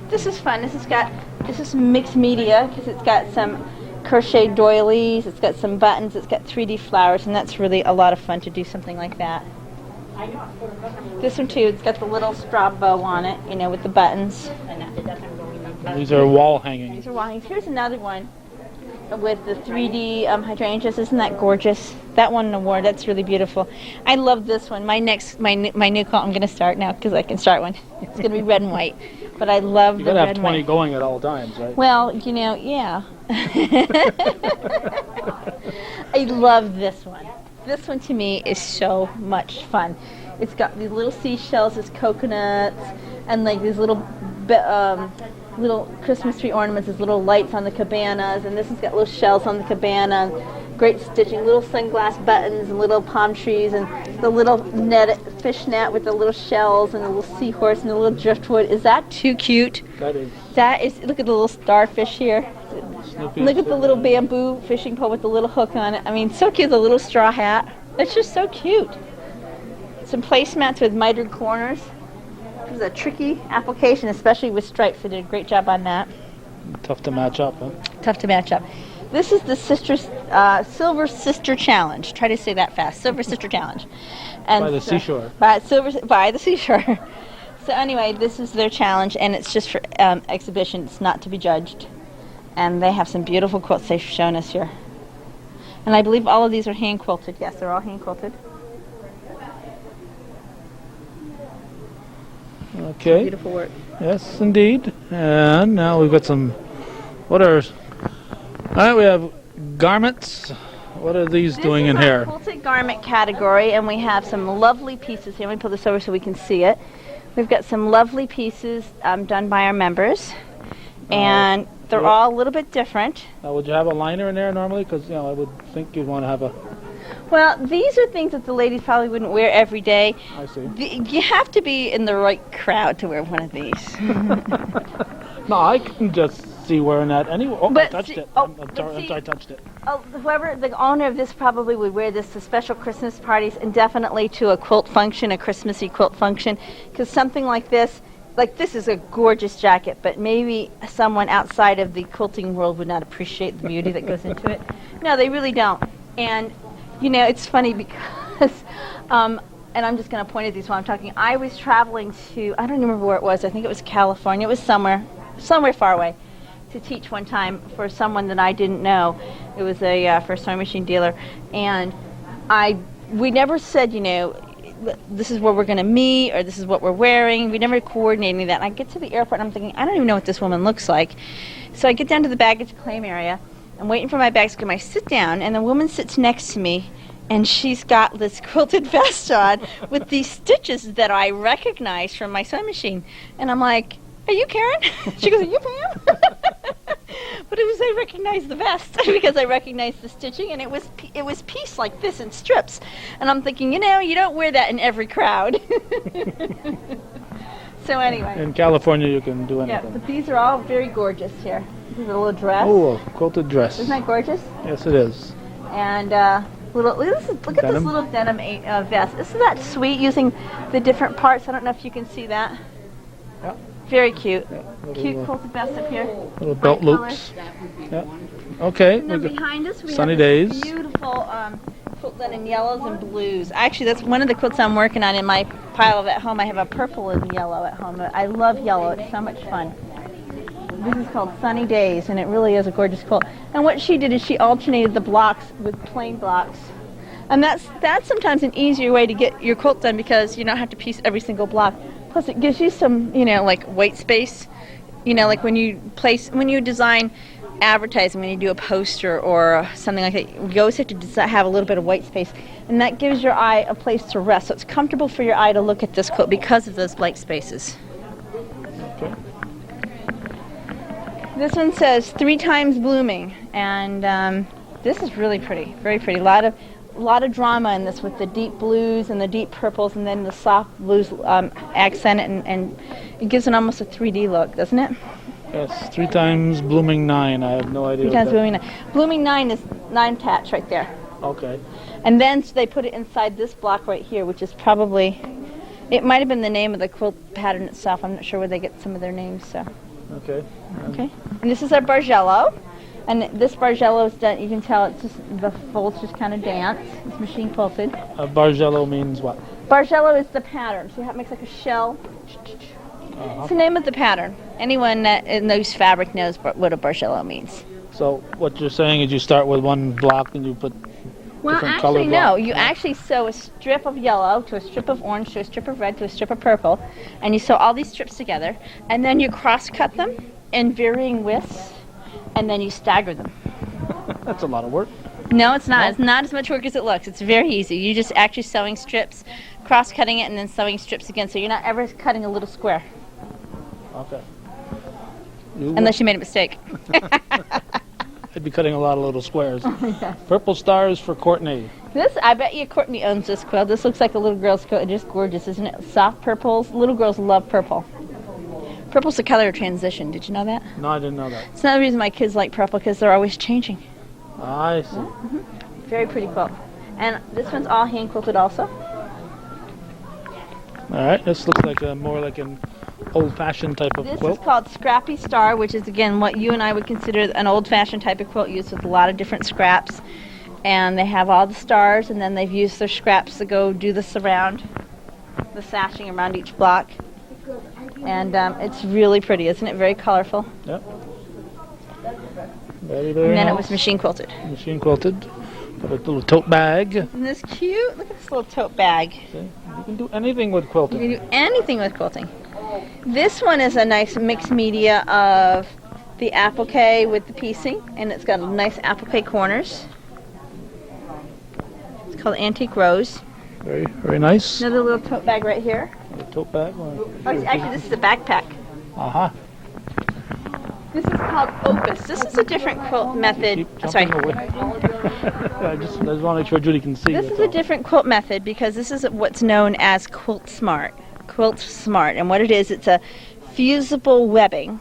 This is fun. This is mixed media because it's got some crochet doilies, it's got some buttons, it's got 3D flowers, and that's really a lot of fun to do something like that. This one too, it's got the little straw bow on it, you know, with the buttons. These are wall hangings. These are wall hangings. Here's another one with the 3D hydrangeas. Isn't that gorgeous? That won an award. That's really beautiful. I love this one. My new quilt I'm going to start now because I can start one. It's going to be red and white. But I love the red and white. You got to have 20 going at all times, right? Well, you know, yeah. I love this one. This one to me is so much fun. It's got these little seashells as coconuts and like these little Christmas tree ornaments, these little lights on the cabanas, and this has got little shells on the cabana, great stitching, little sunglass buttons and little palm trees and the little fish net with the little shells and the little seahorse and the little driftwood. Is that too cute? That is. That is, look at the little starfish here. Look at the little bamboo fishing pole with the little hook on it. I mean, so cute, the little straw hat. It's just so cute. Some placemats with mitered corners. This is a tricky application, especially with stripes. They did a great job on that. Tough to match up, huh? Tough to match up. This is the Silver Sister Challenge. Try to say that fast. Silver Sister Challenge. And by the seashore. By the seashore. So anyway, this is their challenge, and it's just for exhibition. It's not to be judged. And they have some beautiful quilts they've shown us here. And I believe all of these are hand quilted. Yes, they're all hand quilted. Okay. Beautiful work. Yes, indeed. And now we've got some. All right, we have garments. What are these doing in here? This is our quilted garment category, and we have some lovely pieces here. Let me pull this over so we can see it. We've got some lovely pieces done by our members, and they're all a little bit different. Now, would you have a liner in there normally? Because, you know, I would think you'd want to have a... Well, these are things that the ladies probably wouldn't wear every day. I see. You have to be in the right crowd to wear one of these. No, I can just see wearing that anyway. Oh, I touched it. I'm sorry, I touched it. Whoever, the owner of this probably would wear this to special Christmas parties and definitely to a quilt function, a Christmassy quilt function, because something like this is a gorgeous jacket, but maybe someone outside of the quilting world would not appreciate the beauty that goes into it. No, they really don't. And, you know, it's funny because, and I'm just going to point at these while I'm talking, I was traveling to, I don't remember where it was, I think it was California, it was somewhere far away, to teach one time for someone that I didn't know. It was a for a sewing machine dealer, and we never said, you know, this is where we're going to meet or this is what we're wearing. We never coordinated any of that. And I get to the airport and I'm thinking, I don't even know what this woman looks like. So I get down to the baggage claim area. I'm waiting for my bags to come. I sit down and the woman sits next to me and she's got this quilted vest on with these stitches that I recognize from my sewing machine. And I'm like, are you Karen? She goes, are you Pam? But it was, I recognized the vest because I recognized the stitching, and it was pieced like this in strips. And I'm thinking, you know, you don't wear that in every crowd. So anyway. In California, you can do anything. Yeah, but these are all very gorgeous here. This is a little dress. Oh, a quilted dress. Isn't that gorgeous? Yes, it is. And look at this little denim vest. Isn't that sweet, using the different parts? I don't know if you can see that. Yeah. Very cute. Yeah, Cute quilted vest up here. Little belt loops. Yeah. Okay. And then behind us we Sunny have days. this beautiful quilt done in yellows and blues. Actually, that's one of the quilts I'm working on in my pile of at home. I have a purple and yellow at home. I love yellow. It's so much fun. This is called Sunny Days, and it really is a gorgeous quilt. And what she did is she alternated the blocks with plain blocks. And that's sometimes an easier way to get your quilt done because you don't have to piece every single block. Plus, it gives you some, you know, like white space. You know, like when you design advertising, when you do a poster or something like that, you always have to have a little bit of white space. And that gives your eye a place to rest. So it's comfortable for your eye to look at this quilt because of those white spaces. Okay. This one says 3 times blooming. And this is really pretty, very pretty. A lot of drama in this with the deep blues and the deep purples and then the soft blues accent and it gives it almost a 3D look, doesn't it? Yes, 3 times blooming 9. I have no idea. 3 times blooming 9. Blooming 9 is 9 patch right there. Okay. And then they put it inside this block right here, which is probably It might have been the name of the quilt pattern itself. I'm not sure where they get some of their names. So. Okay. Okay. And this is our Bargello. And this Bargello is done, you can tell it's just, the folds just kind of dance. It's machine quilted. Bargello means what? Bargello is the pattern. See how it makes like a shell? It's the name of the pattern. Anyone that knows fabric knows what a Bargello means. So what you're saying is you start with one block and you put different color no. blocks? You actually sew a strip of yellow to a strip of orange to a strip of red to a strip of purple. And you sew all these strips together. And then you cross-cut them in varying widths. And then you stagger them. That's a lot of work. No, it's not. No? It's not as much work as it looks. It's very easy. You're just actually sewing strips, cross-cutting it, and then sewing strips again. So you're not ever cutting a little square. Okay. Unless you made a mistake. I'd be cutting a lot of little squares. Yes. Purple stars for Courtney. This, I bet you Courtney owns this quilt. This looks like a little girl's quilt. It's just gorgeous, isn't it? Soft purples. Little girls love purple. Purple's the color of transition. Did you know that? No, I didn't know that. It's another reason my kids like purple, because they're always changing. I see. Very pretty quilt. And this one's all hand quilted also. All right, this looks like more like an old-fashioned type of This quilt. is called Scrappy Star, which is, again, what you and I would consider an old-fashioned type of quilt used with a lot of different scraps. And they have all the stars, and then they've used their scraps to go do the surround, the sashing around each block. And it's really pretty, isn't it? Very colorful. Yep. Very, very And then nice. it was machine quilted. Machine quilted. Got a little tote bag. Isn't this cute? Look at this little tote bag. See? You can do anything with You quilting. can do anything with quilting. This one is a nice mixed media of the applique with the piecing, and it's got nice applique corners. It's called Antique Rose. Very, very nice. Another little tote bag right here. A tote bag. Oh, actually, this is a backpack. Uh-huh. This is called Opus. This is a different quilt method. Keep Sorry. jumping away. I just want to make sure Judy can see. This that's is a all. different quilt method because this is what's known as Quilt Smart. Quilt Smart. And what it is, it's a fusible webbing,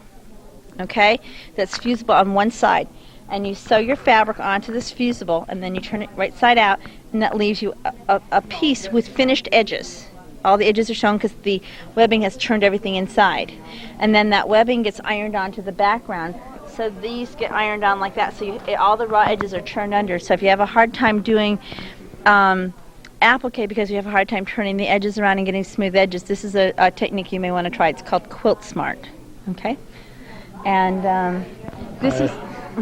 okay, that's fusible on one side. And you sew your fabric onto this fusible, and then you turn it right side out, and that leaves you a piece with finished edges. All the edges are shown because the webbing has turned everything inside. And then that webbing gets ironed onto the background. So these get ironed on like that, so all the raw edges are turned under. So if you have a hard time doing applique because you have a hard time turning the edges around and getting smooth edges, this is a technique you may want to try. It's called Quilt Smart. Okay? And this is...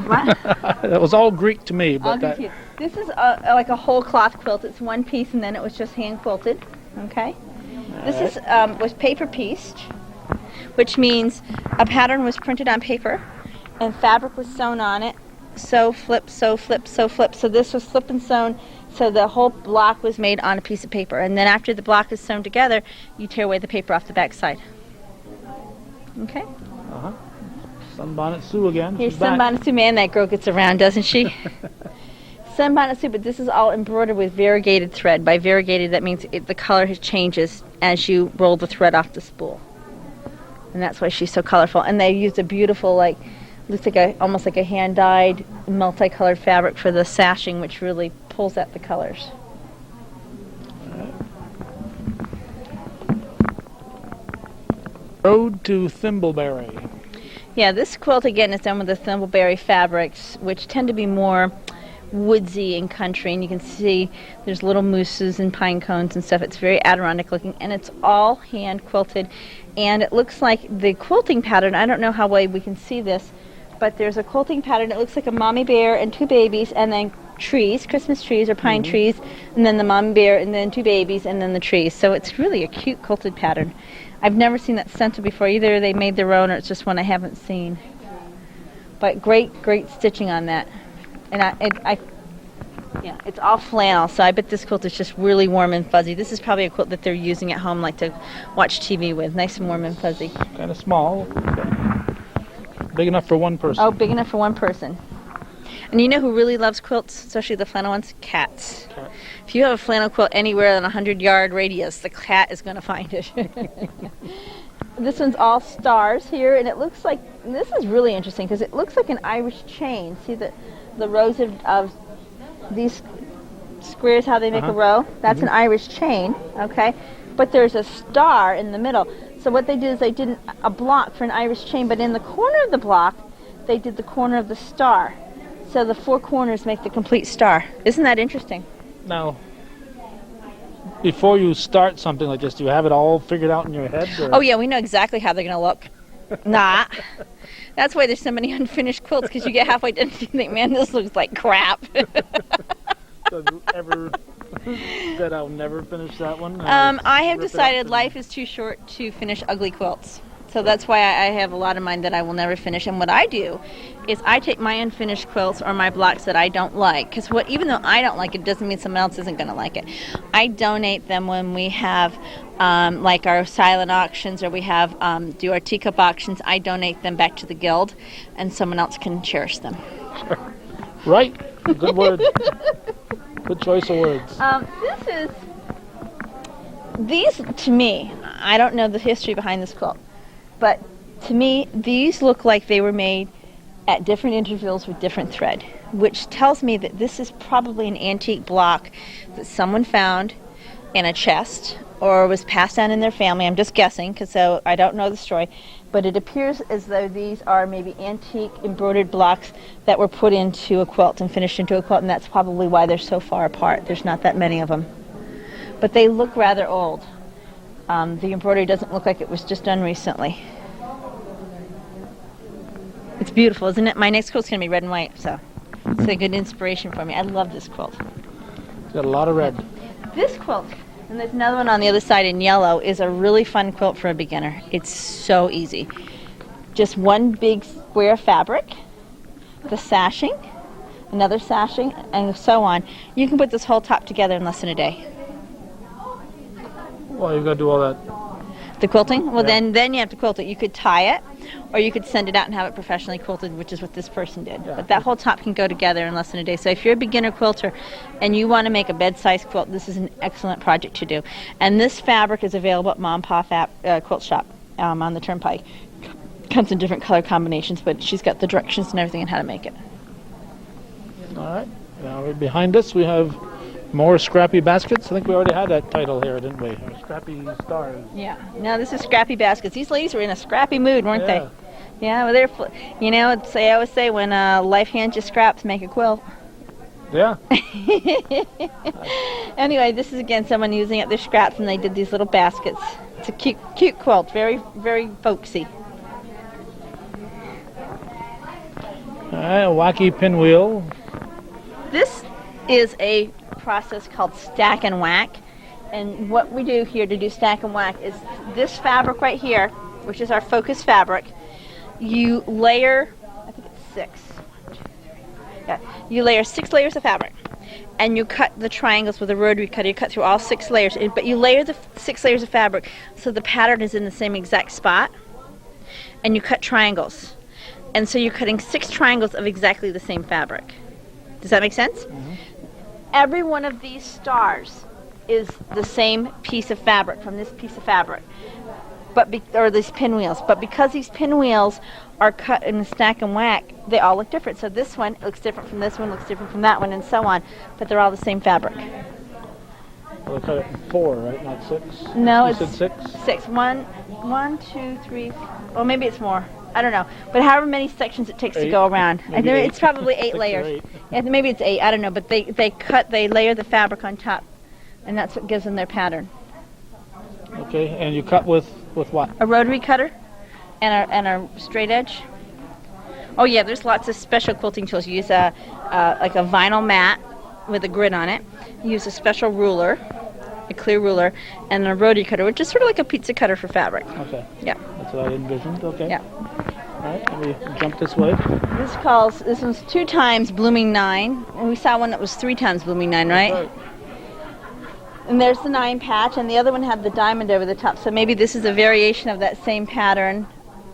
What? That was all Greek to me, I'll but give you. This is like a whole cloth quilt. It's one piece, and then it was just hand quilted. Okay. This is was paper pieced, which means a pattern was printed on paper, and fabric was sewn on it. Sew, flip, sew, flip, sew, flip. So this was flip and sewn. So the whole block was made on a piece of paper, and then after the block is sewn together, you tear away the paper off the back side. Okay. uh-huh. Sunbonnet Sue again. Here's She's back. Sunbonnet Sue. Man, that girl gets around, doesn't she? Sunbonnet Sue, but this is all embroidered with variegated thread. By variegated, that means the color changes as you roll the thread off the spool. And that's why she's so colorful. And they used a beautiful, like, looks like almost like a hand-dyed, multicolored fabric for the sashing, which really pulls out the colors. Road to Thimbleberry. Yeah, this quilt again is done with the thimbleberry fabrics, which tend to be more woodsy and country, and you can see there's little mooses and pine cones and stuff. It's very Adirondack looking, and it's all hand quilted, and it looks like the quilting pattern. I don't know how well we can see this, but there's a quilting pattern. It looks like a mommy bear and two babies, and then trees, Christmas trees or pine trees, and then the mommy bear, and then two babies, and then the trees. So it's really a cute quilted pattern. I've never seen that stencil before. Either they made their own or it's just one I haven't seen. But great stitching on that. And yeah, it's all flannel, so I bet this quilt is just really warm and fuzzy. This is probably a quilt that they're using at home, like to watch TV with. Nice and warm and fuzzy. Kind of small. Big enough for one person. Oh, big enough for one person. And you know who really loves quilts, especially the flannel ones? Cats. Cat. If you have a flannel quilt anywhere in a 100-yard radius, the cat is going to find it. This one's all stars here, and it looks like, this is really interesting because it looks like an Irish chain. See the rows of these squares, how they make a row? That's an Irish chain, okay? but there's a star in the middle. So what they did is they did a block for an Irish chain, but in the corner of the block, they did the corner of the star. So the 4 corners make the complete star. Isn't that interesting? Now, before you start something like this, do you have it all figured out in your head? Or? Oh yeah, we know exactly how they're going to look. Nah. That's why there's so many unfinished quilts, because you get halfway done and you think, man, this looks like crap. So ever that I'll never finish that one? I have decided life is too short to finish ugly quilts. So that's why I have a lot of mine that I will never finish. And what I do is I take my unfinished quilts or my blocks that I don't like, because even though I don't like it, doesn't mean someone else isn't going to like it. I donate them when we have like our silent auctions, or we have do our teacup auctions. I donate them back to the guild, and someone else can cherish them. Right. Good word. Good choice of words. These, to me, I don't know the history behind this quilt, but to me, these look like they were made at different intervals with different thread, which tells me that this is probably an antique block that someone found in a chest or was passed down in their family. I'm just guessing, because so I don't know the story, but it appears as though these are maybe antique embroidered blocks that were put into a quilt and finished into a quilt, and that's probably why they're so far apart. There's not that many of them. But they look rather old. The embroidery doesn't look like it was just done recently. It's beautiful, isn't it? My next quilt's going to be red and white, so it's a good inspiration for me. I love this quilt. It's got a lot of red. This quilt, and there's another one on the other side in yellow, is a really fun quilt for a beginner. It's so easy. Just one big square of fabric, the sashing, another sashing, and so on. You can put this whole top together in less than a day. Well, you've got to do all that. The quilting? Well, Yeah. then you have to quilt it. You could tie it, or you could send it out and have it professionally quilted, which is what this person did. Yeah. But that whole top can go together in less than a day. So if you're a beginner quilter and you want to make a bed-sized quilt, this is an excellent project to do. And this fabric is available at Mom Pa Quilt Shop on the Turnpike. Comes in different color combinations, but she's got the directions and everything on how to make it. All right. Now, right behind us, we have more Scrappy Baskets. I think we already had that title here, didn't we? Or Scrappy Stars. Yeah. Now this is Scrappy Baskets. These ladies were in a scrappy mood, weren't Yeah. they? Yeah. Well, they're. I always say when life hands you scraps, make a quilt. Yeah. Anyway, this is again someone using up their scraps, and they did these little baskets. It's a cute quilt. Very, very folksy. All right, a wacky pinwheel. This is a process called stack and whack, and what we do here to do stack and whack is this fabric right here, which is our focus fabric. You layer, I think it's 6. Yeah, you layer 6 layers of fabric, and you cut the triangles with a rotary cutter. You cut through all 6 layers, but you layer the 6 layers of fabric so the pattern is in the same exact spot, and you cut triangles, and so you're cutting 6 triangles of exactly the same fabric. Does that make sense? Mm-hmm. Every one of these stars is the same piece of fabric from this piece of fabric, or these pinwheels. But because these pinwheels are cut in a stack and whack, they all look different. So this one looks different from this one, looks different from that one, and so on. But they're all the same fabric. Well, they cut it in 4, right? Not 6? No, you it's said 6? 6. 1, 2, 3. Well, maybe it's more. I don't know. But however many sections it takes 8. to go around. I Maybe think 8. it's probably 8 6 or layers. 8. Yeah, maybe it's 8. I don't know. But they layer the fabric on top, and that's what gives them their pattern. Okay, and you cut with what? A rotary cutter and a straight edge. Oh yeah, there's lots of special quilting tools. You use like a vinyl mat with a grid on it. You use a special ruler, a clear ruler, and a rotary cutter, which is sort of like a pizza cutter for fabric. Okay. Yeah. That's what I envisioned. Okay. Yeah. All right, let me jump this way. This one's 2 times blooming 9, and we saw one that was 3 times blooming 9, right? Right. And there's the 9 patch, and the other one had the diamond over the top. So maybe this is a variation of that same pattern.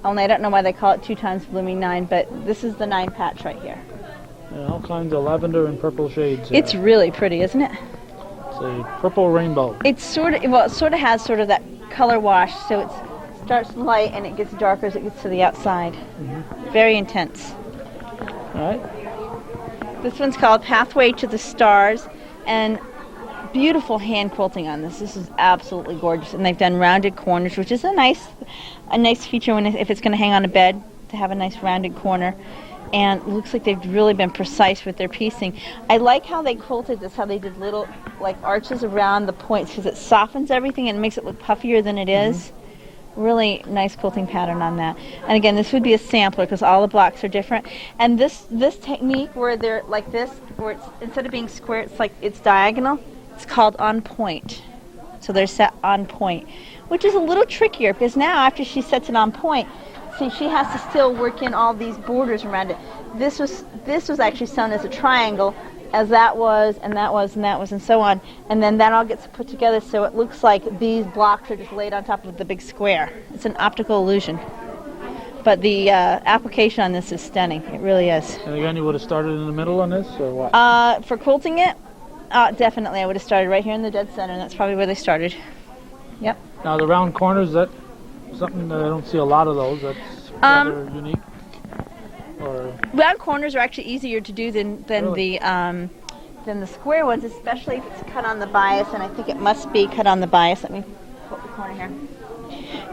Only I don't know why they call it 2 times blooming 9, but this is the 9 patch right here. Yeah, all kinds of lavender and purple shades here. It's really pretty, isn't it? It's a purple rainbow. It sort of has sort of that color wash, so it starts light and it gets darker as it gets to the outside. Mm-hmm. Very intense. All right. This one's called Pathway to the Stars, and beautiful hand quilting on this. This is absolutely gorgeous, and they've done rounded corners, which is a nice feature if it's going to hang on a bed, to have a nice rounded corner. And it looks like they've really been precise with their piecing. I like how they quilted this, how they did little like arches around the points, because it softens everything and makes it look puffier than it is. Really nice quilting pattern on that. And again, this would be a sampler because all the blocks are different. And this technique where they're like this, where it's instead of being square, it's like it's diagonal. It's called on point. So they're set on point, which is a little trickier because now after she sets it on point, see, she has to still work in all these borders around it. This was actually sewn as a triangle, as that was, and that was, and that was, and so on. And then that all gets put together so it looks like these blocks are just laid on top of the big square. It's an optical illusion. But the application on this is stunning. It really is. And again, you would have started in the middle on this, or what? For quilting it, definitely I would have started right here in the dead center, and that's probably where they started. Yep. Now the round corners, that something that I don't see a lot of those. That's rather unique. Or round corners are actually easier to do than really? the square ones, especially if it's cut on the bias, and I think it must be cut on the bias. Let me flip the corner here.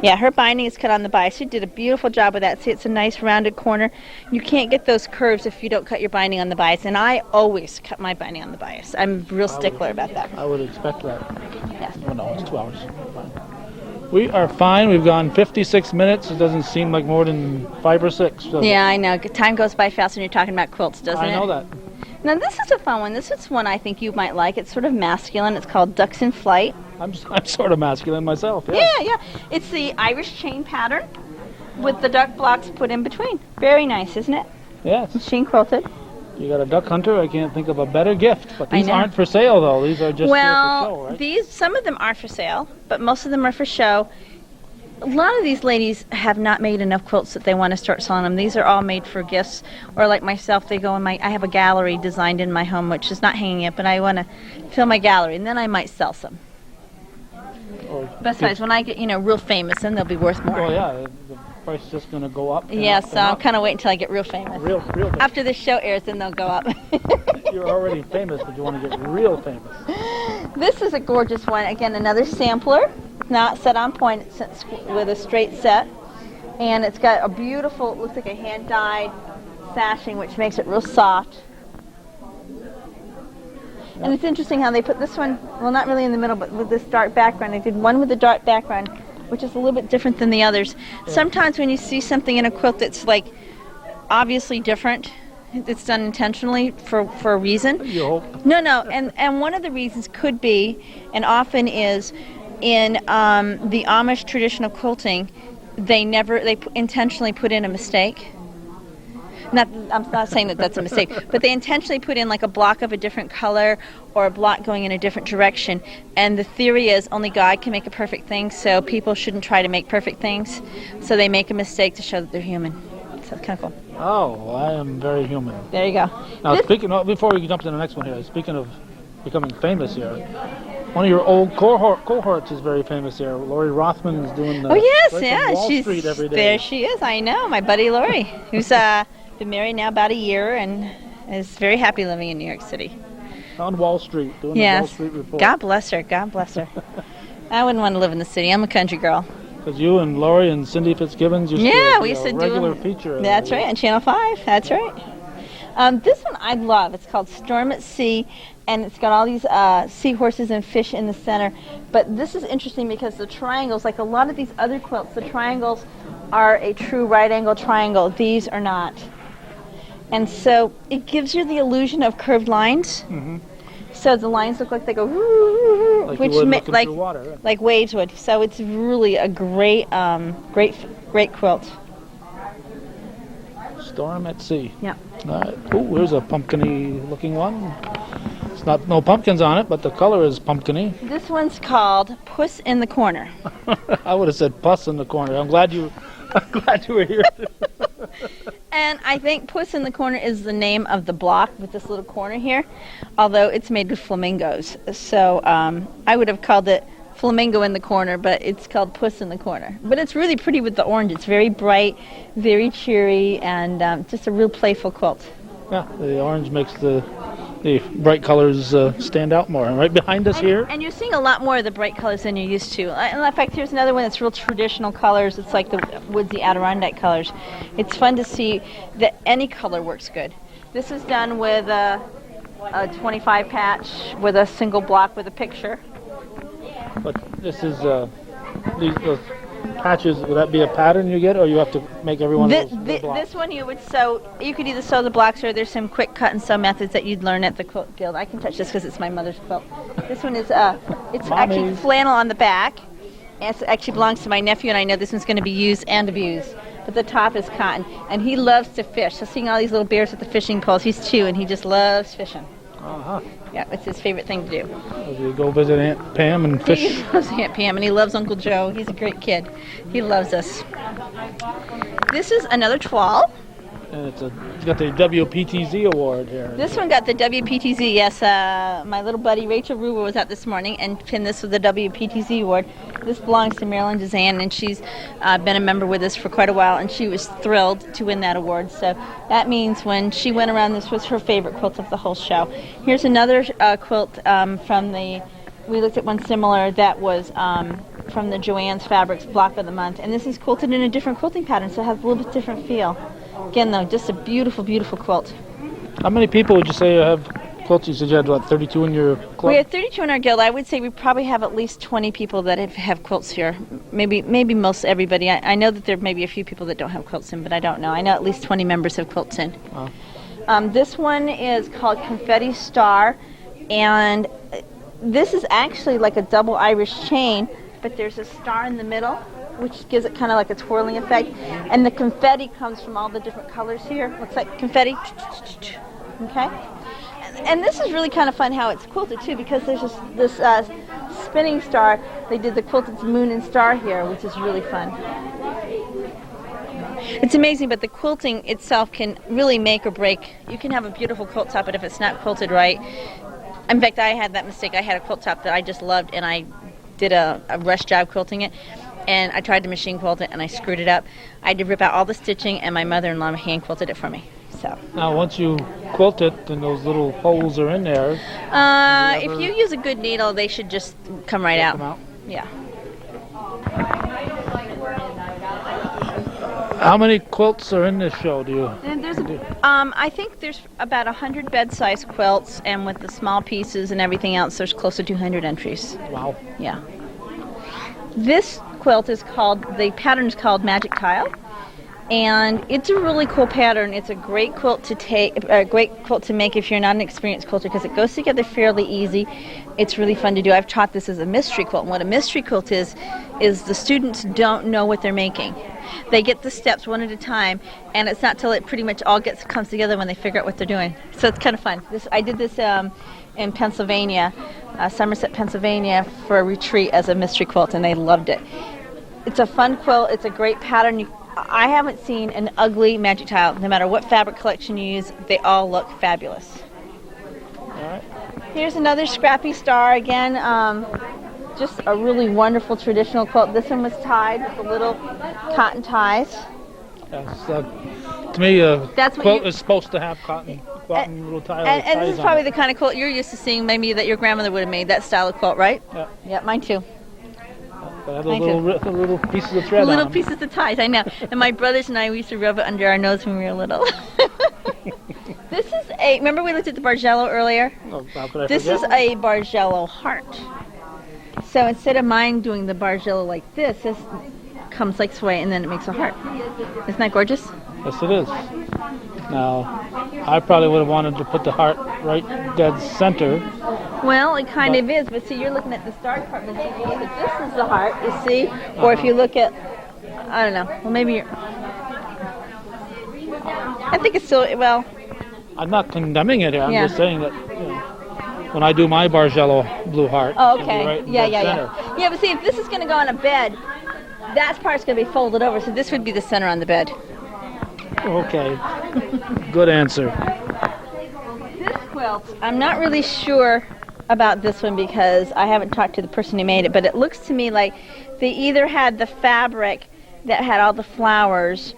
Yeah, her binding is cut on the bias. She did a beautiful job with that. See, it's a nice rounded corner. You can't get those curves if you don't cut your binding on the bias, and I always cut my binding on the bias. I'm a real stickler about that. I would expect that. Yes. Oh, no, it's 2 hours. Fine. We are fine. We've gone 56 minutes. It doesn't seem like more than 5 or 6. Yeah, I know. Time goes by fast when you're talking about quilts, doesn't it? I know that. Now, this is a fun one. This is one I think you might like. It's sort of masculine. It's called Ducks in Flight. I'm sort of masculine myself. Yeah. Yeah. It's the Irish chain pattern with the duck blocks put in between. Very nice, isn't it? Yes. Machine quilted. You got a duck hunter. I can't think of a better gift. But these aren't for sale, though. These are just here for show, right? Some of them are for sale, but most of them are for show. A lot of these ladies have not made enough quilts that they want to start selling them. These are all made for gifts, or like myself, they go in I have a gallery designed in my home, which is not hanging up, but I want to fill my gallery, and then I might sell some. Besides, when I get, real famous, then they'll be worth more. Oh yeah, the price is just going to go up. Yeah, so I'm kind of waiting until I get real famous. Real famous. After this show airs, then they'll go up. You're already famous, but you want to get real famous. This is a gorgeous one. Again, another sampler. Not set on point, it's with a straight set, and it's got a beautiful, looks like a hand-dyed sashing, which makes it real soft. And it's interesting how they put this one, well, not really in the middle, but with this dark background. They did one with a dark background, which is a little bit different than the others. Yeah. Sometimes when you see something in a quilt that's like obviously different, it's done intentionally for a reason. You hope. No, and one of the reasons could be, and often is, in the Amish traditional quilting, they intentionally put in a mistake. I'm not saying that that's a mistake, but they intentionally put in like a block of a different color or a block going in a different direction. And the theory is only God can make a perfect thing, so people shouldn't try to make perfect things. So they make a mistake to show that they're human. So it's kind of cool. Oh, I am very human. There you go. Now, before we jump to the next one here, speaking of becoming famous here, one of your old cohorts is very famous here. Lori Rothman is doing the Wall Street every day. There she is. I know, my buddy Lori, who's been married now about a year and is very happy living in New York City. On Wall Street, doing the Wall Street report. God bless her. God bless her. I wouldn't want to live in the city. I'm a country girl. Because you and Lori and Cindy Fitzgibbons used to be a regular feature. That's right, on Channel 5. That's right. This one I love. It's called Storm at Sea, and it's got all these seahorses and fish in the center. But this is interesting because the triangles, like a lot of these other quilts, the triangles are a true right angle triangle. These are not. And so it gives you the illusion of curved lines. Mm-hmm. So the lines look like they go, like which through water, right? Like waves would. So it's really a great quilt. Storm at Sea. Yeah. Oh, here's a pumpkin-y looking one. It's no pumpkins on it, but the color is pumpkin-y. This one's called Puss in the Corner. I would have said Puss in the Corner. I'm glad you were here. And I think Puss in the Corner is the name of the block with this little corner here, although it's made with flamingos. So I would have called it Flamingo in the Corner, but it's called Puss in the Corner. But it's really pretty with the orange. It's very bright, very cheery, and just a real playful quilt. Yeah, the orange makes the the bright colors stand out more. And right behind us here, And you're seeing a lot more of the bright colors than you're used to. In fact, here's another one that's real traditional colors. It's like the woodsy Adirondack colors. It's fun to see that any color works good. This is done with a 25 patch with a single block with a picture. but this is those patches. Would that be a pattern you get, or you have to make every one of those blocks? This one you would sew. You could either sew the blocks, or there's some quick cut and sew methods that you'd learn at the Quilt Guild. I can touch this because it's my mother's quilt. This one is it's actually flannel on the back. It actually belongs to my nephew, and I know this one's going to be used and abused. But the top is cotton, and he loves to fish. So seeing all these little bears with the fishing poles, he's 2, and he just loves fishing. Uh-huh. Yeah, it's his favorite thing to do. So you go visit Aunt Pam and fish. He loves Aunt Pam, and he loves Uncle Joe. He's a great kid. He loves us. This is another toile. And it's got the WPTZ award here. This one got the WPTZ. Yes, my little buddy Rachel Ruber was out this morning and pinned this with the WPTZ award. This belongs to Marilyn Dezanne, and she's been a member with us for quite a while, and she was thrilled to win that award. So that means when she went around, this was her favorite quilt of the whole show. Here's another quilt from the, we looked at one similar that was from the Joann's Fabrics Block of the Month, and this is quilted in a different quilting pattern, so it has a little bit different feel. Again, though, just a beautiful, beautiful quilt. How many people would you say have quilts? You said you had, what, 32 in your club? We have 32 in our guild. I would say we probably have at least 20 people that have quilts here. Maybe most everybody. I know that there may be a few people that don't have quilts in, but I don't know. I know at least 20 members have quilts in. Oh. This one is called Confetti Star, and this is actually like a double Irish chain, but there's a star in the middle, which gives it kind of like a twirling effect. And the confetti comes from all the different colors here. Looks like confetti. Okay? And this is really kind of fun how it's quilted too, because there's this spinning star. They did the quilted moon and star here, which is really fun. It's amazing, but the quilting itself can really make or break. You can have a beautiful quilt top, but if it's not quilted right, in fact, I had that mistake. I had a quilt top that I just loved, and I did a rush job quilting it. And I tried to machine quilt it, and I screwed it up. I had to rip out all the stitching, and my mother-in-law hand quilted it for me. So now, once you quilt it, and those little holes are in there. If you use a good needle, they should just come right out. Come out. Yeah. How many quilts are in this show? Do you? And there's I think there's about 100 bed-size quilts, and with the small pieces and everything else, there's close to 200 entries. Wow. Yeah. This quilt is called, the pattern is called Magic Tile, and it's a really cool pattern. It's a great quilt to make if you're not an experienced quilter, because it goes together fairly easy. It's really fun to do. I've taught this as a mystery quilt, and what a mystery quilt is the students don't know what they're making. They get the steps one at a time, and it's not till it pretty much all comes together when they figure out what they're doing. So it's kind of fun. I did this in Pennsylvania, Somerset, Pennsylvania, for a retreat as a mystery quilt, and they loved it. It's a fun quilt. It's a great pattern. I haven't seen an ugly magic tile. No matter what fabric collection you use, they all look fabulous. All right. Here's another scrappy star again. Just a really wonderful traditional quilt. This one was tied with the little cotton ties. Yes, to me, That's what quilt is supposed to have cotton little ties. And this is probably the kind of quilt you're used to seeing, maybe that your grandmother would have made, that style of quilt, right? Yeah. Yeah, mine too. But I have those little pieces of thread Little on them. pieces of ties, I know. And my brothers and I, we used to rub it under our nose when we were little. This is remember we looked at the Bargello earlier? Oh, how could I This forget? is a Bargello heart. So instead of mine doing the Bargello like this comes like this way, and then it makes a heart. Isn't that gorgeous? Yes, it is. Now, I probably would have wanted to put the heart right dead center. Well, it kind of is, but see, you're looking at the star department. So if you look at this is the heart, you see? Or if you look at, I don't know, well, maybe you're, I think it's still, well. I'm not condemning it here. I'm Yeah. just saying that when I do my Bargello blue heart, Oh, it'll be okay. right in Yeah, dead yeah, center. yeah. Yeah, but see, if this is going to go on a bed, that part's going to be folded over, so this would be the center on the bed. Okay. Good answer. This quilt, I'm not really sure about this one because I haven't talked to the person who made it, but it looks to me like they either had the fabric that had all the flowers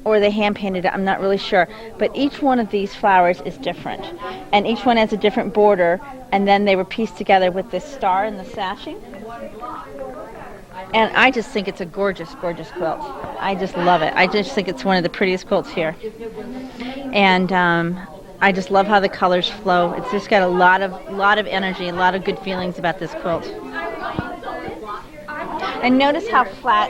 or they hand painted it, I'm not really sure. But each one of these flowers is different. And each one has a different border, and then they were pieced together with this star and the sashing. And I just think it's a gorgeous, gorgeous quilt. I just love it. I just think it's one of the prettiest quilts here. And I just love how the colors flow. It's just got a lot of energy, a lot of good feelings about this quilt. And notice how flat,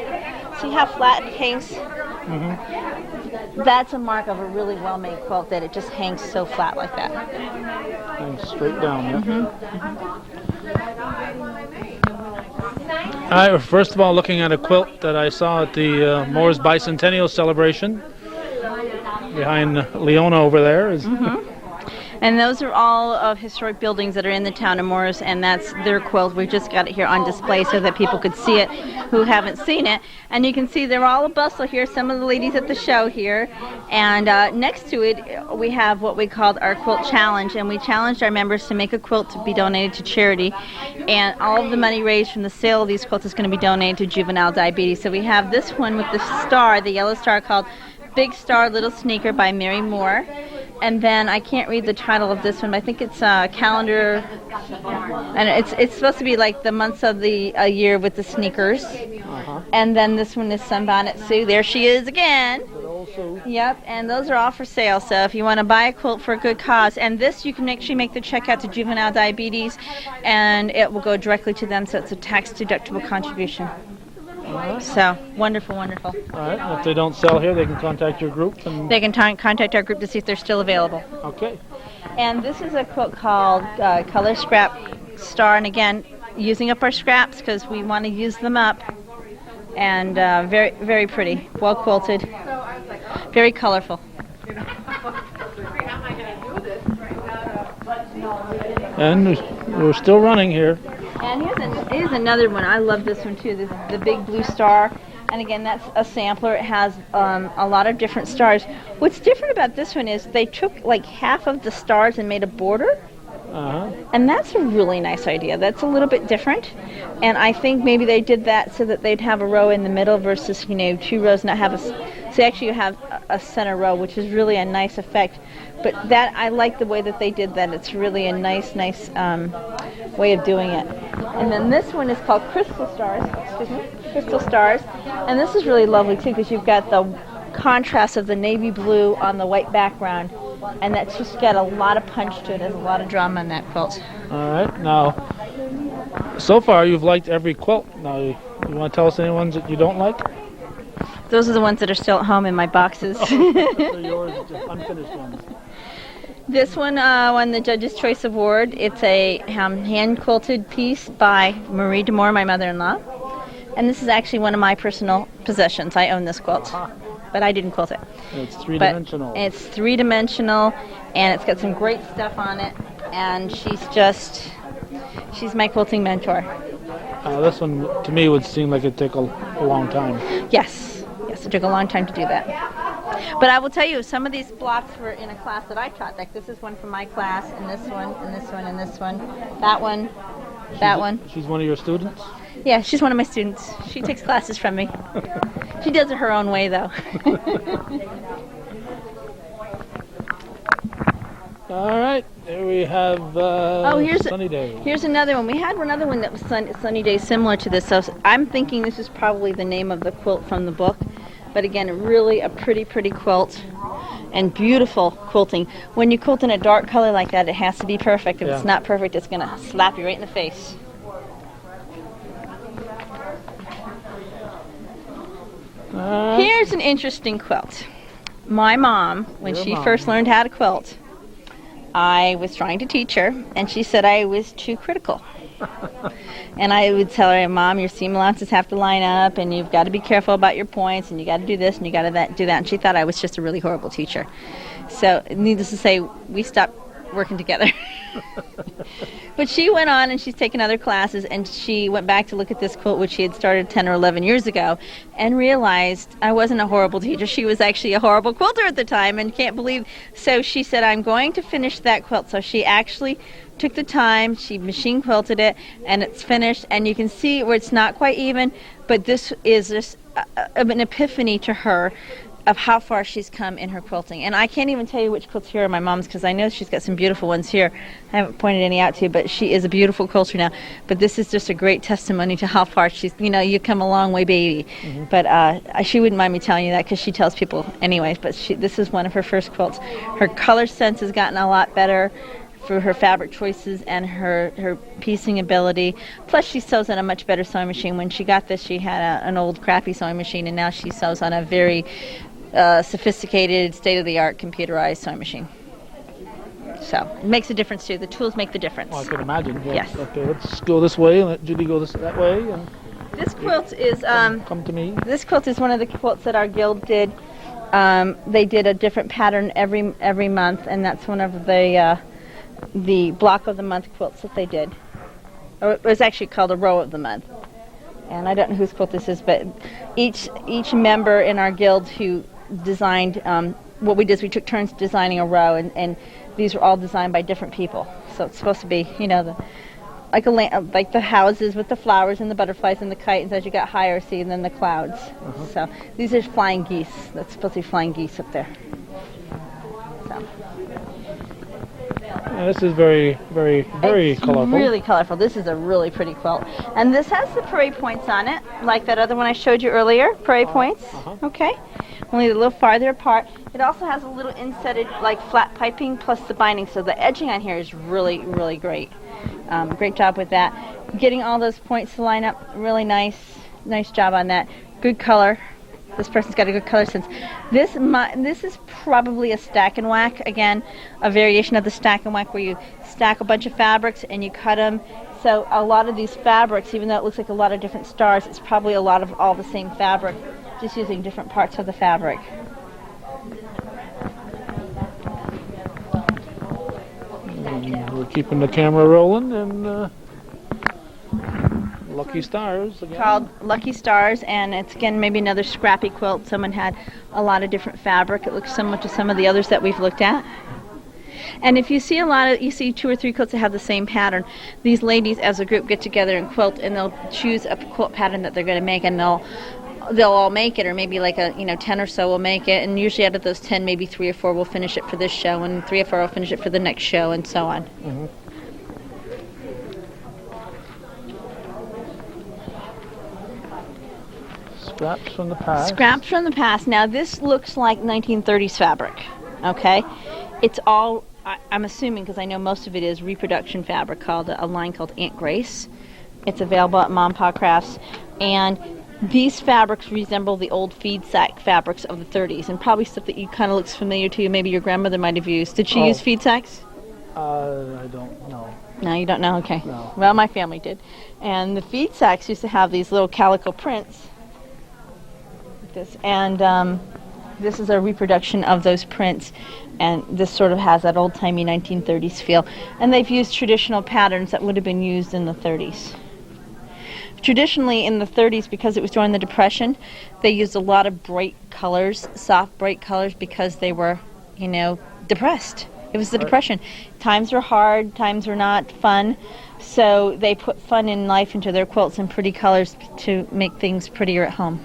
see how flat it hangs? Mm-hmm. That's a mark of a really well-made quilt, that it just hangs so flat like that. Hangs straight down, yeah. Mm-hmm. All right, first of all, looking at a quilt that I saw at the Moore's Bicentennial celebration behind Leona over there. And those are all of historic buildings that are in the town of Morris, and that's their quilt. We just got it here on display so that people could see it who haven't seen it. And you can see they're all a bustle here, some of the ladies at the show here. And next to it, we have what we called our quilt challenge, and we challenged our members to make a quilt to be donated to charity. And all of the money raised from the sale of these quilts is going to be donated to juvenile diabetes. So we have this one with the star, the yellow star, called Big Star Little Sneaker by Mary Moore. And then I can't read the title of this one, but I think it's calendar, and it's supposed to be like the months of the year with the sneakers. And then this one is Sunbonnet Sue. There she is again. Yep, and those are all for sale. So if you want to buy a quilt for a good cause, and this you can actually make the check out to juvenile diabetes, and it will go directly to them. So it's a tax-deductible contribution. So, wonderful, wonderful. All right, if they don't sell here, they can contact your group? And they can contact our group to see if they're still available. Okay. And this is a quilt called Color Scrap Star, and again, using up our scraps because we want to use them up. And very, very pretty, well quilted, very colorful. And we're still running here. And here's another one. I love this one too. This is the Big Blue Star. And again, that's a sampler. It has a lot of different stars. What's different about this one is they took like half of the stars and made a border. And that's a really nice idea. That's a little bit different. And I think maybe they did that so that they'd have a row in the middle versus, 2 rows, not have so actually you have a center row, which is really a nice effect. But that, I like the way that they did that. It's really a nice way of doing it. And then this one is called Crystal Stars. Crystal Stars. And this is really lovely too because you've got the contrast of the navy blue on the white background. And that's just got a lot of punch to it. There's a lot of drama in that quilt. All right. Now, so far you've liked every quilt. Now, you want to tell us any ones that you don't like? Those are the ones that are still at home in my boxes. They're yours, just unfinished ones. This one won the Judge's Choice Award. It's a hand-quilted piece by Marie DeMore, my mother-in-law. And this is actually one of my personal possessions. I own this quilt, but I didn't quilt it. It's three-dimensional. It's three-dimensional, and it's got some great stuff on it. And she's my quilting mentor. This one, to me, would seem like it'd take a long time. Yes, it took a long time to do that. But I will tell you, some of these blocks were in a class that I taught. Like this is one from my class, and this one, and this one, and this one. That one, that one. She's one of your students? Yeah, she's one of my students. She takes classes from me. She does it her own way, though. All right, here we have Sunny Day. Here's another one. We had another one that was Sunny Day similar to this. So I'm thinking this is probably the name of the quilt from the book. But again, really a pretty, pretty quilt and beautiful quilting. When you quilt in a dark color like that, it has to be perfect. If it's not perfect, it's going to slap you right in the face. Here's an interesting quilt. My mom, when she first learned how to quilt, I was trying to teach her, and she said I was too critical. And I would tell her, Mom, your seam allowances have to line up, and you've got to be careful about your points, and you got to do this, and you got to do that. And she thought I was just a really horrible teacher. So, needless to say, we stopped working together. But she went on, and she's taken other classes, and she went back to look at this quilt, which she had started 10 or 11 years ago, and realized I wasn't a horrible teacher. She was actually a horrible quilter at the time, and can't believe. So she said, I'm going to finish that quilt. So she actually took the time, she machine quilted it, and it's finished, and you can see where it's not quite even, but this is just an epiphany to her of how far she's come in her quilting. And I can't even tell you which quilts here are my mom's, because I know she's got some beautiful ones here. I haven't pointed any out to you, but she is a beautiful quilter now. But this is just a great testimony to how far she's, you know, you come a long way, baby. But she wouldn't mind me telling you that, because she tells people anyways. But this is one of her first quilts. Her color sense has gotten a lot better for her fabric choices and her piecing ability. Plus, she sews on a much better sewing machine. When she got this, she had an old crappy sewing machine, and now she sews on a very sophisticated, state-of-the-art computerized sewing machine. So it makes a difference too. The tools make the difference. Well, I can imagine. Yeah. Yes. Okay, let's go this way and let Judy go that way. And This quilt is come to me. This quilt is one of the quilts that our guild did. They did a different pattern every month, and that's one of the block of the month quilts that they did. Or it was actually called a row of the month. And I don't know whose quilt this is, but each member in our guild who designed, what we did is we took turns designing a row, and these were all designed by different people. So it's supposed to be, you know, like the houses with the flowers and the butterflies and the kite, and as you got higher, see, and then the clouds. So these are flying geese. That's supposed to be flying geese up there. So. Yeah, this is very, very, very colorful. Really colorful. This is a really pretty quilt. And this has the parade points on it, like that other one I showed you earlier, parade points. Okay. Only a little farther apart. It also has a little insetted, like, flat piping plus the binding, so the edging on here is really, really great. Great job with that. Getting all those points to line up, really nice. Nice job on that. Good color. This person's got a good color sense. This is probably a stack and whack. Again, a variation of the stack and whack where you stack a bunch of fabrics and you cut them. So a lot of these fabrics, even though it looks like a lot of different stars, it's probably a lot of all the same fabric, just using different parts of the fabric. We're keeping the camera rolling, and Lucky Stars again. Called Lucky Stars, and it's again maybe another scrappy quilt. Someone had a lot of different fabric. It looks similar to some of the others that we've looked at. And if you see you see 2 or 3 quilts that have the same pattern, these ladies as a group get together and quilt, and they'll choose a quilt pattern that they're going to make, and they'll all make it, or maybe like 10 or so will make it, and usually out of those 10, maybe 3 or 4 will finish it for this show, and 3 or 4 will finish it for the next show, and so on. Scraps from the past. Scraps from the past. Now this looks like 1930s fabric. Okay, it's all, I'm assuming, because I know most of it is reproduction fabric, called a line called Aunt Grace. It's available at Mom Pa Crafts, and these fabrics resemble the old feed sack fabrics of the 30s, and probably stuff that you kind of looks familiar to you. Maybe your grandmother might have used. Did she use feed sacks? I don't know. No, you don't know? Okay. No. Well, my family did. And the feed sacks used to have these little calico prints. Like this. And this is a reproduction of those prints. And this sort of has that old-timey 1930s feel. And they've used traditional patterns that would have been used in the 30s. Traditionally, in the 30s, because it was during the Depression, they used a lot of bright colors, soft, bright colors, because they were, depressed. It was the Depression. Times were hard, times were not fun, so they put fun in life into their quilts and pretty colors to make things prettier at home.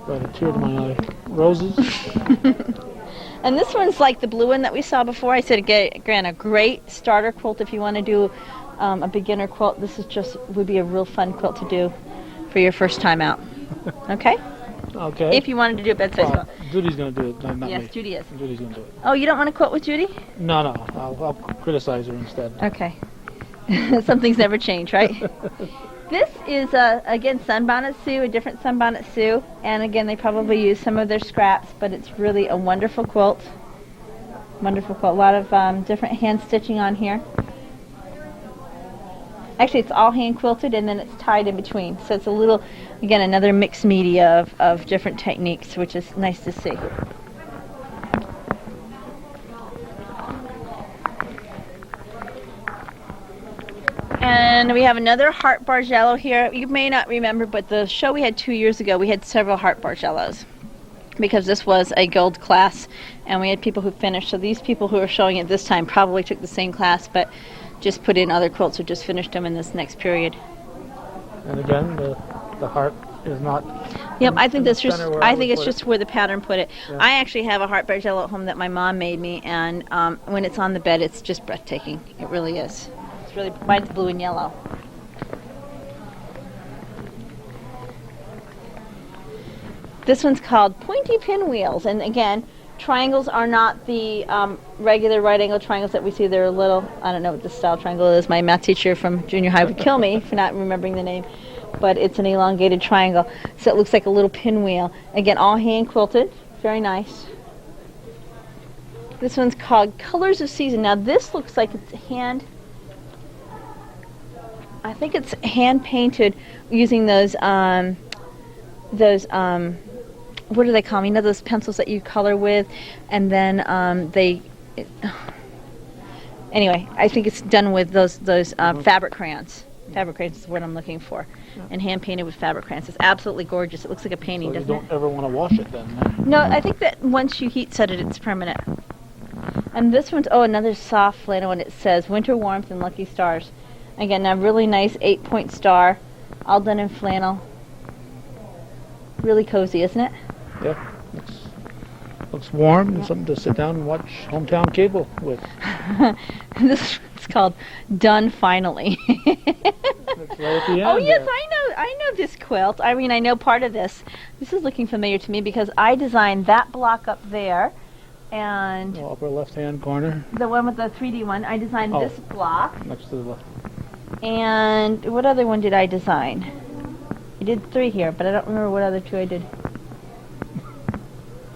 Brought a tear to my eye. Roses. And this one's like the blue one that we saw before. I said, again, a great starter quilt if you want to do a beginner quilt. This would be a real fun quilt to do for your first time out. Okay? Okay. If you wanted to do a bedside quilt. Judy's going to do it, not me. Yes, Judy is. Judy's going to do it. Oh, you don't want to quilt with Judy? No. I'll criticize her instead. Okay. Some things never change, right? This is, again, Sunbonnet Sue, a different Sunbonnet Sue. And again, they probably use some of their scraps, but it's really a wonderful quilt. Wonderful quilt. A lot of different hand stitching on here. Actually, it's all hand quilted, and then it's tied in between. So it's a little, again, another mixed media of different techniques, which is nice to see. And we have another Heart Bargello here. You may not remember, but the show we had 2 years ago, we had several Heart Bargellos, because this was a gold class, and we had people who finished. So these people who are showing it this time probably took the same class, but just put in other quilts or just finished them in this next period. And again, the heart is not... Yep, I think in the that's just. center where I would think it's put it. just where the pattern put it. Yeah. I actually have a heartbreak jello at home that my mom made me, and when it's on the bed, it's just breathtaking. It really is. It's really mine's blue and yellow. This one's called Pointy Pinwheels, and again, triangles are not the regular right angle triangles that we see. They're a little. I don't know what the style triangle is. My math teacher from junior high would kill me for not remembering the name. But it's an elongated triangle, so it looks like a little pinwheel. Again, all hand quilted, very nice. This one's called Colors of Season. Now this looks like it's I think it's hand painted using those what do they call them? You know those pencils that you color with, and then anyway, I think it's done with those fabric crayons. Fabric crayons is what I'm looking for. And hand painted with fabric crayons. It's absolutely gorgeous. It looks like a painting, So you doesn't don't it? ever want to wash it then. Huh? No, I think that once you heat set it, it's permanent. And this one's, another soft flannel one. It says Winter Warmth and Lucky Stars. Again, a really nice 8-point star, all done in flannel. Really cozy, isn't it? Yeah. Looks warm and something to sit down and watch hometown cable with. This is called Done Finally. It's right at the end. Oh yes, there. I know this quilt. I mean, I know part of this. This is looking familiar to me because I designed that block up there, and Oh, upper left-hand corner, the one with the 3D one. I designed Oh. this block, next to the left. and what other one did I design? I did 3 here, but I don't remember what other 2 I did.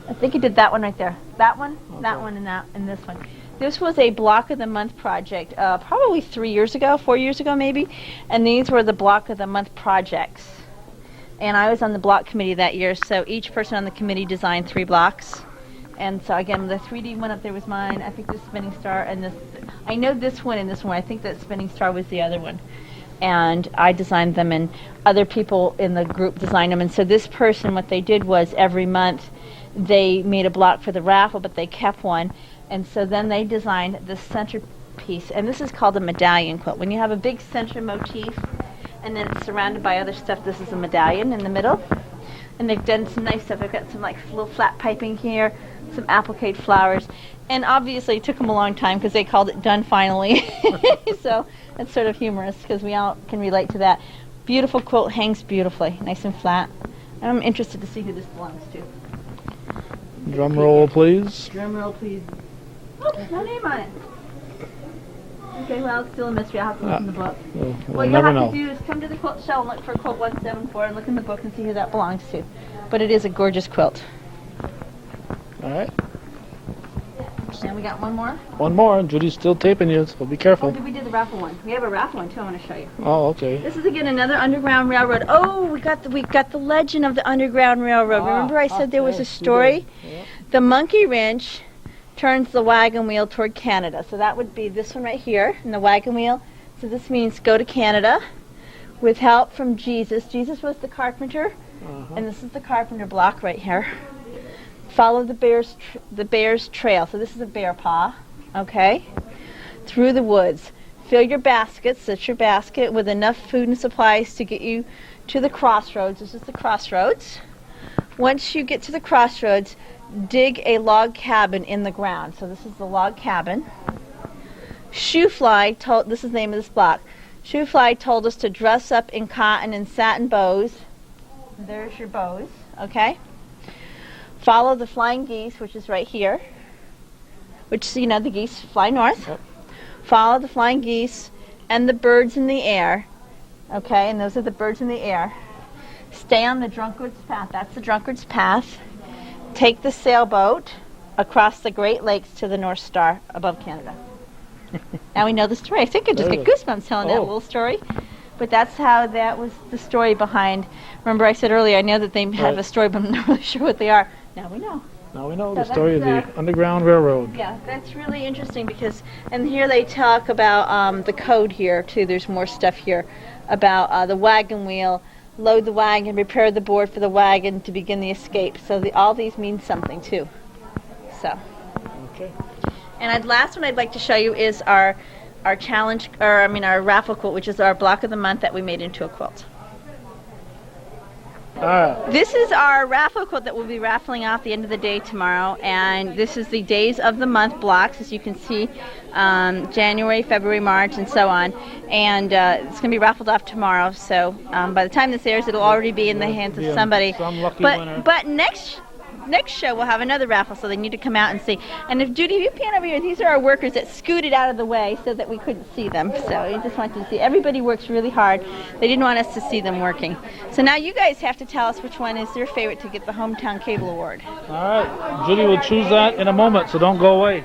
I think I did that one right there. That one, that Okay. one, and this one. This was a block of the month project, probably 3 years ago, 4 years ago maybe, and these were the block of the month projects. And I was on the block committee that year, so each person on the committee designed 3 blocks. And so again, the 3D one up there was mine. I think the spinning star and this. I know this one and this one. I think that spinning star was the other one. And I designed them, and other people in the group designed them. And so this person, what they did was every month they made a block for the raffle, but they kept one. And so then they designed the centerpiece, and this is called a medallion quilt. When you have a big center motif, and then it's surrounded by other stuff, this is a medallion in the middle. And they've done some nice stuff. They've got some like little flat piping here, some applique flowers, and obviously it took them a long time because they called it Done Finally. So that's sort of humorous because we all can relate to that. Beautiful quilt, hangs beautifully, nice and flat. And I'm interested to see who this belongs to. Drum roll, please. Drum roll, please. Oh, no name on it. Okay, well, it's still a mystery. I'll have to look in the book. We'll What you'll never have know. to do is come to the quilt show and look for quilt 174 and look in the book and see who that belongs to. But it is a gorgeous quilt. All right. And we got one more. One more. Judy's still taping you, so be Oh, careful. did we do the raffle one? We have a raffle one too. I want to show you. Oh, okay. This is again another Underground Railroad. Oh, we got the legend of the Underground Railroad. Remember I said there was a yes, you story? did. Yeah. The monkey wrench turns the wagon wheel toward Canada. So that would be this one right here, in the wagon wheel. So this means go to Canada with help from Jesus. Jesus was the carpenter, and this is the carpenter block right here. Follow the bear's trail. So this is a bear paw, okay? Through the woods. Fill your baskets, that's your basket, with enough food and supplies to get you to the crossroads. This is the crossroads. Once you get to the crossroads, dig a log cabin in the ground. So this is the log cabin. Shoefly told, this is the name of this block. Shoefly told us to dress up in cotton and satin bows. There's your bows, okay? Follow the flying geese, which is right here. Which, you know, the geese fly north. Yep. Follow the flying geese and the birds in the air. Okay, and those are the birds in the air. Stay on the drunkard's path. That's the drunkard's path. Take the sailboat across the Great Lakes to the North Star above Canada. Now we know the story. I think I just There get it is. goosebumps telling that Oh. little story. But that's how that was the story behind. Remember I said earlier, I know that they have Right. a story, but I'm not really sure what they are. Now we know. Now we know So the story of that's, the Underground Railroad. Yeah, that's really interesting because, and here they talk about the code here too. There's more stuff here about the wagon wheel, load the wagon, prepare the board for the wagon to begin the escape. So all these mean something too. So, Okay. and last one I'd like to show you is our challenge, our raffle quilt, which is our block of the month that we made into a quilt. All right. This is our raffle quilt that we'll be raffling off the end of the day tomorrow, and this is the days of the month blocks, as you can see, January, February, March, and so on. And it's going to be raffled off tomorrow, so by the time this airs, it'll already be in the hands of somebody. Some lucky winner. But next show we'll have another raffle, so they need to come out and see. And if Judy, if you pan over here, these are our workers that scooted out of the way so that we couldn't see them. So we just want you to see. Everybody works really hard. They didn't want us to see them working. So now you guys have to tell us which one is your favorite to get the Hometown Cable Award. All right. Judy will choose that in a moment, so don't go away.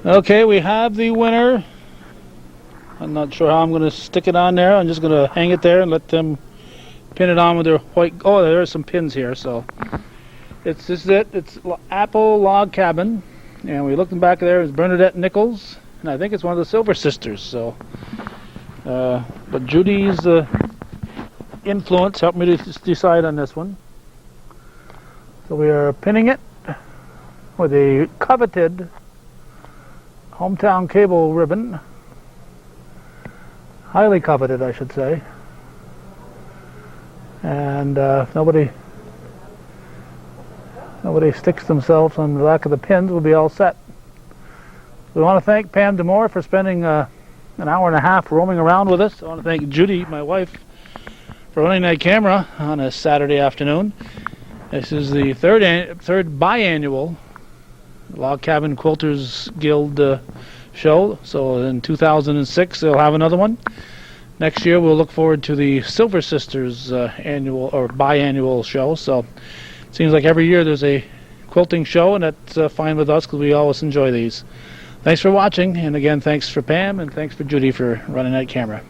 Okay, we have the winner. I'm not sure how I'm going to stick it on there. I'm just going to hang it there and let them pin it on with their white. Oh, there are some pins here, so. This is it. It's Apple Log Cabin, and we looked in back there. It's Bernadette Nichols, and I think it's one of the Silver Sisters. So, but Judy's influence helped me to decide on this one. So we are pinning it with a coveted Hometown Cable ribbon, highly coveted, I should say. And if nobody sticks themselves on the back of the pins, we'll be all set. We want to thank Pam Demore for spending an hour and a half roaming around with us. I want to thank Judy, my wife, for running that camera on a Saturday afternoon. This is the third biannual Log Cabin Quilters Guild show. So in 2006 they'll have another one. Next year we'll look forward to the Silver Sisters annual or biannual show. So seems like every year there's a quilting show, and that's fine with us because we always enjoy these. Thanks for watching, and again, thanks for Pam, and thanks for Judy for running that camera.